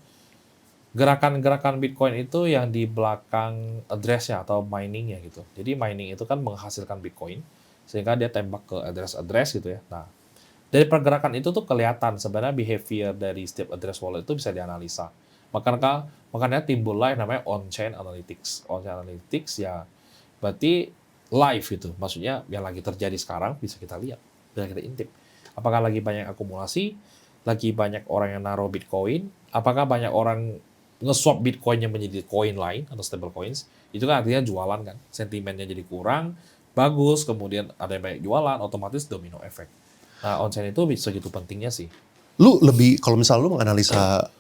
gerakan-gerakan Bitcoin itu yang di belakang address-nya atau mining-nya gitu. Jadi mining itu kan menghasilkan Bitcoin sehingga dia tembak ke address gitu ya. Nah, dari pergerakan itu tuh kelihatan sebenarnya behavior dari setiap address wallet itu bisa dianalisa. Makanya timbullah yang namanya on-chain analytics. On-chain analytics ya berarti live itu. Maksudnya yang lagi terjadi sekarang bisa kita lihat, bisa kita intip. Apakah lagi banyak akumulasi, lagi banyak orang yang naruh Bitcoin, apakah banyak orang nge-swap Bitcoin-nya menjadi koin lain atau stable coins, itu kan artinya jualan kan. Sentimennya jadi kurang, bagus, kemudian ada yang banyak jualan, otomatis domino effect. Nah, on-chain itu segitu pentingnya sih. Lu lebih kalau misal lu menganalisa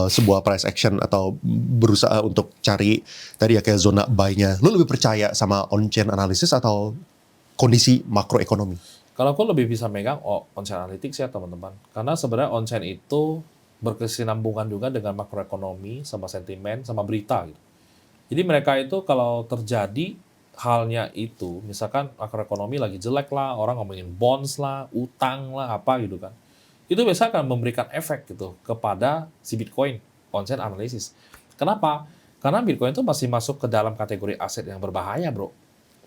sebuah price action atau berusaha untuk cari tadi ya kayak zona buy-nya, lu lebih percaya sama on-chain analysis atau kondisi makroekonomi? Kalau aku lebih bisa megang on-chain analytics ya teman-teman. Karena sebenarnya on-chain itu berkesinambungan juga dengan makroekonomi, sama sentimen, sama berita gitu. Jadi mereka itu kalau terjadi halnya itu, misalkan makroekonomi lagi jelek lah, orang ngomongin bonds lah, utang lah, apa gitu kan. Itu biasa akan memberikan efek gitu kepada si Bitcoin, on-chain analysis. Kenapa? Karena Bitcoin itu masih masuk ke dalam kategori aset yang berbahaya, bro.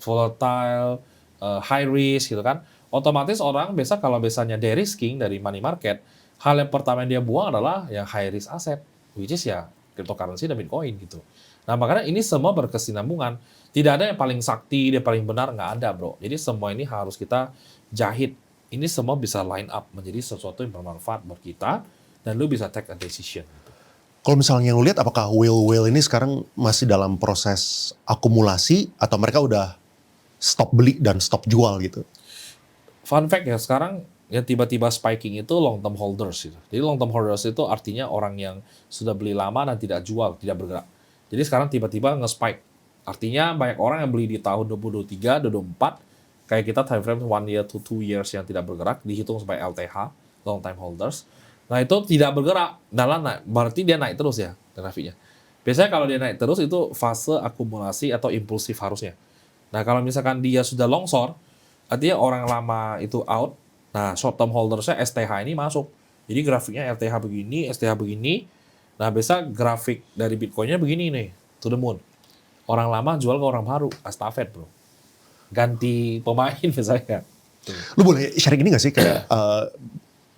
Volatile, high risk gitu kan. Otomatis orang biasa kalau biasanya de-risking dari money market, hal yang pertama yang dia buang adalah yang high risk asset, which is ya cryptocurrency dan Bitcoin gitu. Nah makanya ini semua berkesinambungan. Tidak ada yang paling sakti, dia paling benar, nggak ada bro. Jadi semua ini harus kita jahit. Ini semua bisa line up menjadi sesuatu yang bermanfaat buat kita, dan lu bisa take a decision. Kalau misalnya lu lihat apakah whale ini sekarang masih dalam proses akumulasi atau mereka udah stop beli dan stop jual gitu? Fun fact ya, sekarang yang tiba-tiba spiking itu long term holders gitu. Jadi long term holders itu artinya orang yang sudah beli lama dan tidak jual, tidak bergerak. Jadi sekarang tiba-tiba nge-spike. Artinya banyak orang yang beli di tahun 2023, 2024, kayak kita time frame 1 year to 2 years yang tidak bergerak, dihitung sebagai LTH, long time holders. Nah itu tidak bergerak, dalam naik, berarti dia naik terus ya grafiknya. Biasanya kalau dia naik terus itu fase akumulasi atau impulsif harusnya. Nah kalau misalkan dia sudah longsor, artinya orang lama itu out. Nah, short term holdersnya STH ini masuk. Jadi grafiknya LTH begini, STH begini. Nah, biasa grafik dari Bitcoinnya begini nih, to the moon. Orang lama jual ke orang baru, estafet bro. Ganti pemain misalnya. Lu boleh sharing ini gak sih kayak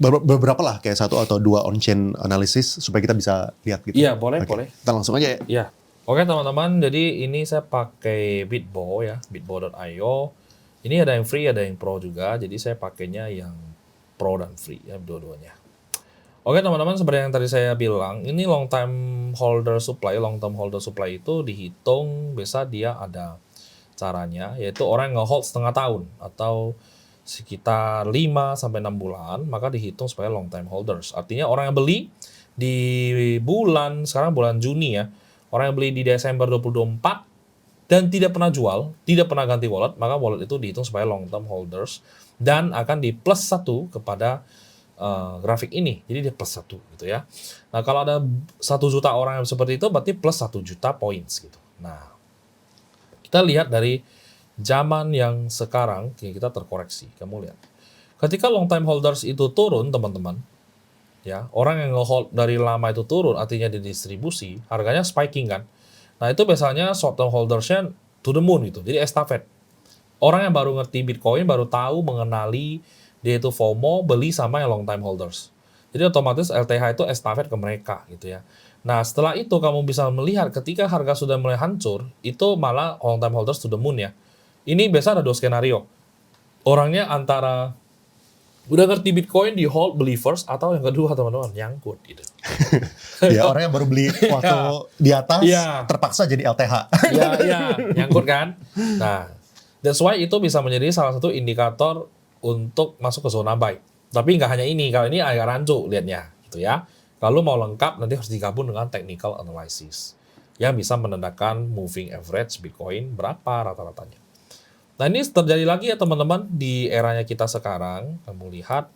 beberapa lah kayak 1 atau 2 on-chain analysis supaya kita bisa lihat gitu. Iya, boleh, Oke, boleh. kita langsung aja ya. Iya. Oke teman-teman, jadi ini saya pakai Bitbo ya, bitbo.io. Ini ada yang free, ada yang pro juga. Jadi saya pakainya yang pro dan free ya, dua-duanya. Oke teman-teman, seperti yang tadi saya bilang, ini long time holder supply. Long term holder supply itu dihitung, biasa dia ada caranya, yaitu orang yang nge-hold setengah tahun atau sekitar 5 sampai 6 bulan, maka dihitung sebagai long time holders. Artinya orang yang beli di sekarang bulan Juni ya, orang yang beli di Desember 2024 dan tidak pernah jual, tidak pernah ganti wallet, maka wallet itu dihitung sebagai long term holders dan akan di plus 1 kepada grafik ini. Jadi dia plus 1 gitu ya. Nah, kalau ada 1 juta orang yang seperti itu, berarti plus 1 juta points gitu. Nah, kita lihat dari zaman yang sekarang, kita terkoreksi. Kamu lihat. Ketika long time holders itu turun, teman-teman, ya, orang yang nge-hold dari lama itu turun, artinya didistribusi, harganya spiking kan. Nah, itu biasanya short term holdersnya to the moon gitu. Jadi estafet. Orang yang baru ngerti Bitcoin, baru tahu, mengenali, dia itu FOMO, beli sama yang long time holders. Jadi otomatis LTH itu estafet ke mereka gitu ya. Nah, setelah itu kamu bisa melihat ketika harga sudah mulai hancur, itu malah long time holders to the moon ya. Ini biasa ada 2 skenario. Orangnya antara udah ngerti Bitcoin di hold, beli first, atau yang kedua teman-teman, nyangkut gitu. Ya, orang yang baru beli waktu di atas terpaksa jadi LTH. Iya, nyangkut kan. Nah, that's why itu bisa menjadi salah satu indikator untuk masuk ke zona buy. Tapi nggak hanya ini, kalau ini agak rancu lihatnya gitu ya. Kalau mau lengkap nanti harus digabung dengan technical analysis yang bisa menandakan moving average Bitcoin berapa rata-ratanya. Nah, ini terjadi lagi ya teman-teman di eranya kita sekarang. Kamu lihat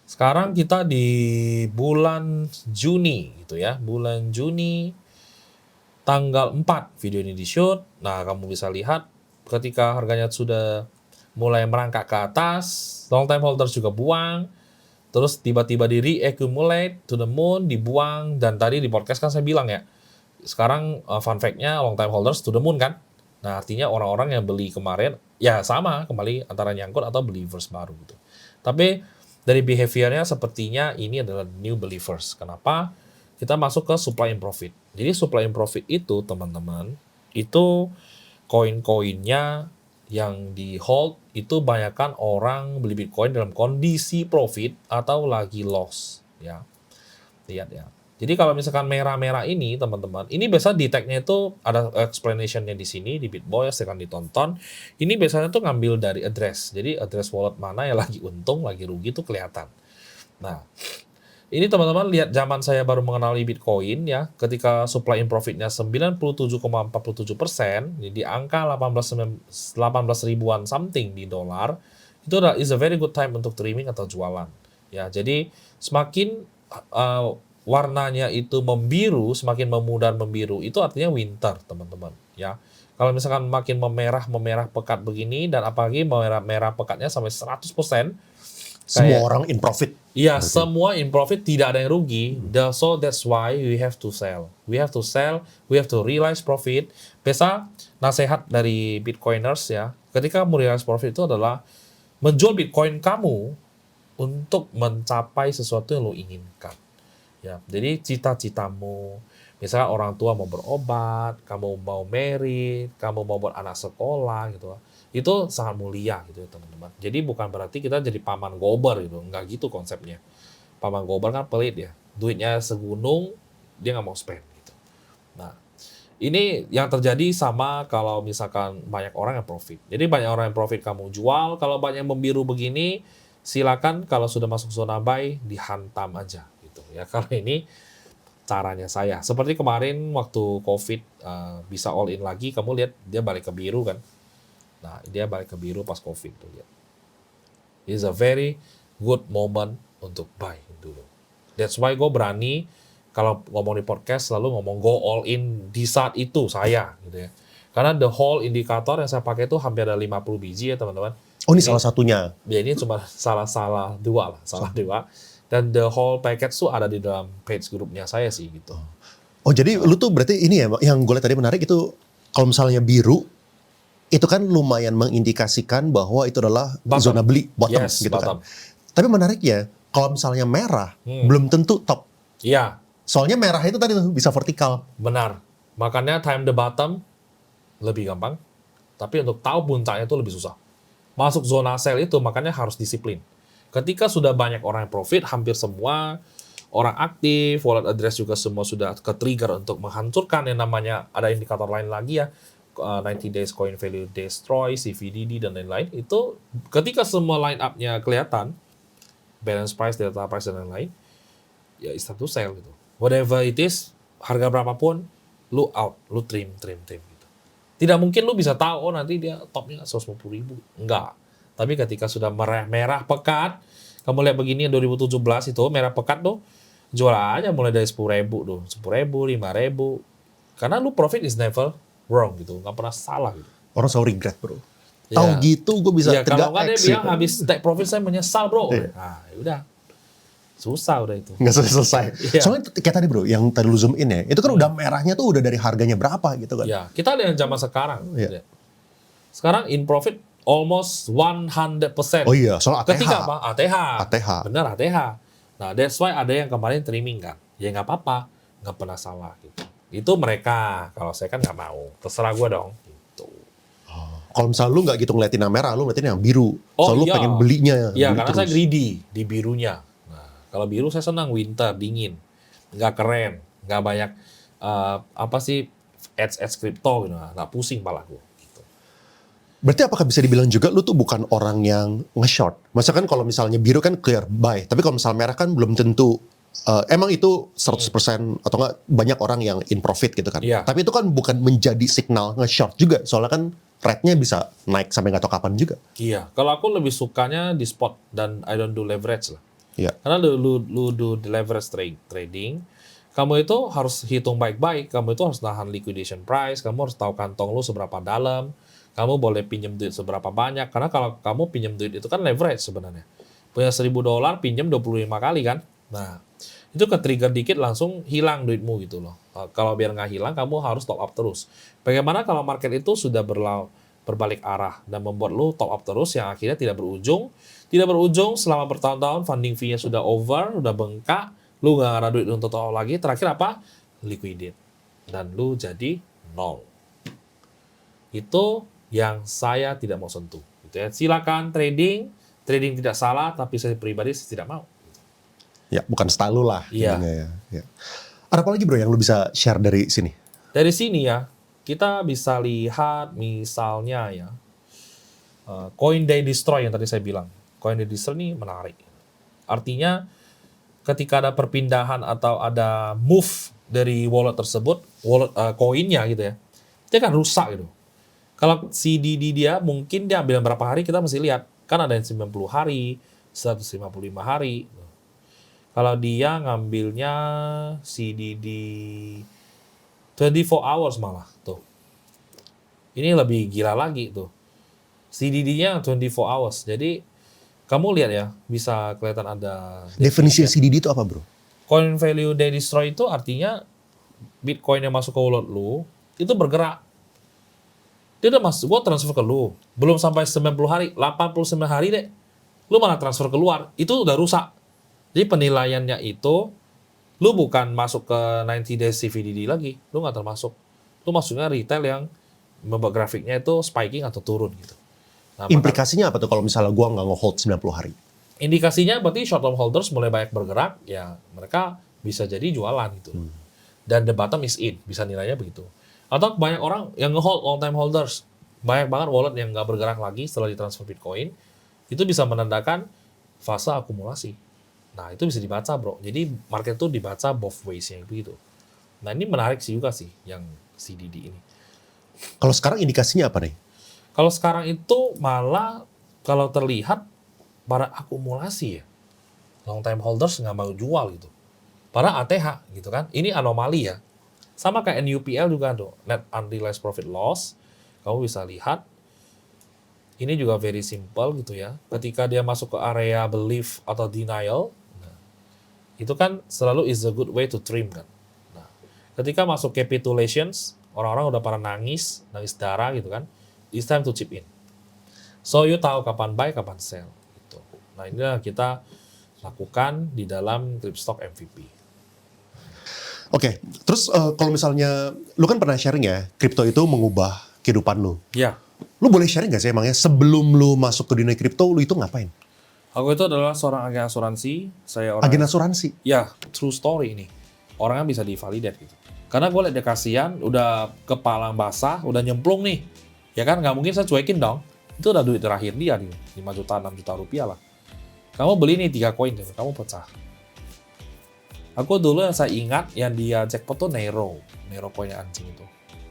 sekarang kita di bulan Juni gitu ya. Bulan Juni tanggal 4 video ini di-shoot. Nah, kamu bisa lihat ketika harganya sudah mulai merangkak ke atas, long time holders juga buang, terus tiba-tiba di re-accumulate to the moon, dibuang, dan tadi di podcast kan saya bilang ya, sekarang fun fact-nya long time holders to the moon kan. Nah, artinya orang-orang yang beli kemarin, ya sama, kembali antara nyangkut atau believers baru gitu. Tapi dari behavior-nya sepertinya ini adalah new believers. Kenapa? Kita masuk ke supply and profit. Jadi supply and profit itu teman-teman, itu koin-koinnya yang di hold itu banyakkan orang beli Bitcoin dalam kondisi profit atau lagi loss ya. Lihat ya. Jadi kalau misalkan merah-merah ini teman-teman, ini biasa di tag-nya itu ada explanation-nya di sini di Bitboy, silakan ditonton. Ini biasanya tuh ngambil dari address. Jadi address wallet mana yang lagi untung, lagi rugi itu kelihatan. Nah, ini teman-teman lihat zaman saya baru mengenali Bitcoin ya, ketika supply in profit-nya 97,47%, di angka 18 ribuan something di dolar, itu is a very good time untuk trimming atau jualan. Ya, jadi semakin warnanya itu membiru, semakin memudar membiru, itu artinya winter, teman-teman. Ya, kalau misalkan makin memerah pekat begini, dan apalagi memerah pekatnya sampai 100%, semua orang in profit. Iya, semua in profit, tidak ada yang rugi. So that's why we have to sell. We have to sell, we have to realize profit. Biasa nasihat dari Bitcoiners ya, ketika kamu realize profit itu adalah menjual Bitcoin kamu untuk mencapai sesuatu yang lo inginkan. Ya, jadi cita-citamu, misalnya orang tua mau berobat, kamu mau married, kamu mau buat anak sekolah gitu, itu sangat mulia gitu ya teman-teman. Jadi bukan berarti kita jadi paman gober gitu, nggak gitu konsepnya. Paman gober kan pelit ya, duitnya segunung, dia nggak mau spend gitu. Nah, ini yang terjadi sama kalau misalkan banyak orang yang profit. Jadi banyak orang yang profit kamu jual, kalau banyak yang membiru begini, silakan kalau sudah masuk zona buy, dihantam aja. Ya, karena ini caranya saya. Seperti kemarin waktu COVID bisa all in lagi, kamu lihat dia balik ke biru kan. Nah, dia balik ke biru pas COVID tuh lihat. It's a very good moment untuk buy dulu. That's why gue berani kalau ngomong di podcast selalu ngomong go all in di saat itu saya gitu ya. Karena the whole indikator yang saya pakai itu hampir ada 50 biji ya teman-teman. Oh, ini salah satunya. Ya, ini cuma salah dua. Dan the whole package tuh ada di dalam page grupnya saya sih gitu. Oh, jadi lu tuh berarti ini ya, yang gue lihat tadi menarik itu kalau misalnya biru, itu kan lumayan mengindikasikan bahwa itu adalah zona beli, bottom gitu bottom. Kan. Tapi menarik ya, kalau misalnya merah, belum tentu top. Iya, Soalnya merah itu tadi tuh bisa vertikal. benar. Makanya time the bottom lebih gampang. Tapi untuk tahu puncaknya itu lebih susah. Masuk zona sell itu makanya harus disiplin. Ketika sudah banyak orang yang profit, hampir semua orang aktif, wallet address juga semua sudah ke-trigger untuk menghancurkan yang namanya, ada indikator lain lagi ya, 90 days coin value destroy, CVDD, dan lain-lain. Itu ketika semua line up-nya kelihatan, balance price, delta price, dan lain-lain, ya it's time to sell gitu. Whatever it is, harga berapapun, lu out, lu trim gitu. Tidak mungkin lu bisa tahu, oh nanti dia topnya 150.000. Enggak. Tapi ketika sudah merah pekat, kamu lihat begini 2017 itu, merah pekat tuh, jual aja mulai dari 10.000 tuh. 10.000, 5.000. Karena lu profit is never wrong gitu. Nggak pernah salah gitu. Orang selalu regret, bro. Ya. Tahu gitu gue bisa Ya, kalau nggak dia exit. bilang habis take profit saya menyesal bro. Iya. Nah, udah. Susah udah itu. Nggak selesai. Iya. Soalnya kayak tadi bro, yang tadi lu zoom in ya, itu kan udah merahnya tuh udah dari harganya berapa gitu kan. Ya, kita lihat zaman sekarang. Iya. Sekarang in profit almost 100%. Oh iya, soal ATH. Ketika apa? ATH. ATH. Benar ATH. Nah, that's why ada yang kemarin trimming kan. Ya nggak apa-apa, nggak pernah salah gitu. Itu mereka. Kalau saya kan nggak mau. Terserah gue dong. Gitu. Kalau misalnya lu nggak gitu ngeliatin yang merah, lu ngeliatin yang biru. Oh, Soalnya lu iya. pengen belinya. Iya, beli karena saya terus. greedy di birunya. Nah, kalau biru saya senang winter, dingin. Nggak keren. Nggak banyak apa sih ads crypto gitu. Nggak pusing palaku. Gitu. Berarti apakah bisa dibilang juga lu tuh bukan orang yang nge-short? Maksudnya kan kalau misalnya biru kan clear buy, tapi kalau misalnya merah kan belum tentu emang itu 100% atau enggak banyak orang yang in profit gitu kan. Iya. Tapi itu kan bukan menjadi signal nge-short juga, soalnya kan rate-nya bisa naik sampai nggak tahu kapan juga. Iya, kalau aku lebih sukanya di spot dan I don't do leverage lah. Iya. Karena lu do the leverage trading, kamu itu harus hitung baik-baik, kamu itu harus nahan liquidation price, kamu harus tahu kantong lu seberapa dalam, kamu boleh pinjam duit seberapa banyak, karena kalau kamu pinjam duit itu kan leverage sebenarnya. Punya $1.000, pinjam 25 kali kan. Nah, itu ke trigger dikit langsung hilang duitmu gitu loh. Kalau biar nggak hilang, kamu harus top up terus. Bagaimana kalau market itu sudah berbalik arah dan membuat lu top up terus yang akhirnya tidak berujung. Tidak berujung selama bertahun-tahun, funding fee-nya sudah over, udah bengkak, lu nggak ada duit untuk top up lagi. Terakhir apa? Liquidate. Dan lu jadi nol. Itu yang saya tidak mau sentuh. Gitu ya. Silakan trading tidak salah, tapi saya pribadi tidak mau. Ya, bukan style lu lah. Iya. intinya ya. Ya. Ada apa lagi bro yang lu bisa share dari sini? Dari sini ya, kita bisa lihat misalnya ya, Coin Day Destroy yang tadi saya bilang. Coin Day Destroy ini menarik. Artinya ketika ada perpindahan atau ada move dari wallet tersebut, wallet koinnya gitu ya, dia kan rusak gitu. Kalau CDD dia mungkin dia ambil berapa hari kita mesti lihat. Kan ada yang 90 hari, 155 hari. Kalau dia ngambilnya CDD 24 hours malah tuh. Ini lebih gila lagi tuh. CDD-nya 24 hours. Jadi kamu lihat ya, bisa kelihatan ada Definisi CDD itu apa bro? coin value day destroy itu artinya Bitcoin yang masuk ke wallet lu itu bergerak. Dia udah masuk, gua transfer ke lu. Belum sampai 90 hari, 89 hari deh. Lu malah transfer keluar. Itu udah rusak. Jadi penilaiannya itu, lu bukan masuk ke 90 days CVDD lagi. Lu nggak termasuk. Lu masuknya retail yang membuat grafiknya itu spiking atau turun gitu. Nah, Implikasinya apa tuh kalau misalnya gua nggak nge-hold 90 hari? indikasinya berarti short term holders mulai banyak bergerak, ya mereka bisa jadi jualan gitu. Dan the bottom is in, bisa nilainya begitu. Atau banyak orang yang nge-hold long time holders, banyak banget wallet yang nggak bergerak lagi setelah ditransfer Bitcoin, itu bisa menandakan fase akumulasi. Nah itu bisa dibaca bro, jadi market itu dibaca both ways-nya begitu. Nah ini menarik sih juga sih yang CDD ini. Kalau sekarang indikasinya apa nih? Kalau sekarang itu malah kalau terlihat para akumulasi ya, long time holders nggak mau jual gitu. Para ATH gitu kan, ini anomali ya. Sama kayak NUPL juga tuh, net unrealized profit loss. Kamu bisa lihat, ini juga very simple gitu ya. Ketika dia masuk ke area belief atau denial, nah, itu kan selalu is a good way to trim kan. Nah, ketika masuk capitulations, orang-orang udah pada nangis darah gitu kan. It's time to chip in. So you tahu kapan buy, kapan sell. Gitu. Nah inilah kita lakukan di dalam Gripstock MVP. Oke, terus kalau misalnya lu kan pernah sharing ya, kripto itu mengubah kehidupan lu. Ya, Lu boleh sharing gak sih emangnya sebelum lu masuk ke dunia kripto, lu itu ngapain? aku itu adalah seorang agen asuransi. Saya orang Agen asuransi. ya, true story ini. Orangnya bisa divalidate gitu. Karena gue liat dia kasihan, udah kepala basah, udah nyemplung nih. Ya kan, nggak mungkin saya cuekin dong. Itu udah duit terakhir dia nih, 5 juta, 6 juta rupiah lah. Kamu beli nih 3 koin, gitu, kamu pecah. Aku dulu yang saya ingat, yang dia jackpot tuh Nero koinnya anjing itu.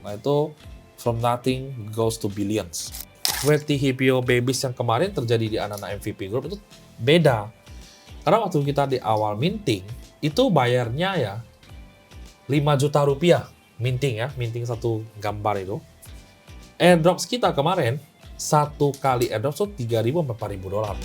Nah itu, from nothing goes to billions. Verti Hipio Babies yang kemarin terjadi di anak-anak MVP Group itu beda. Karena waktu kita di awal minting, itu bayarnya ya 5 juta rupiah minting ya, minting satu gambar itu. Airdrops kita kemarin, satu kali airdrop tuh 3.000 sampai 4.000 dolar.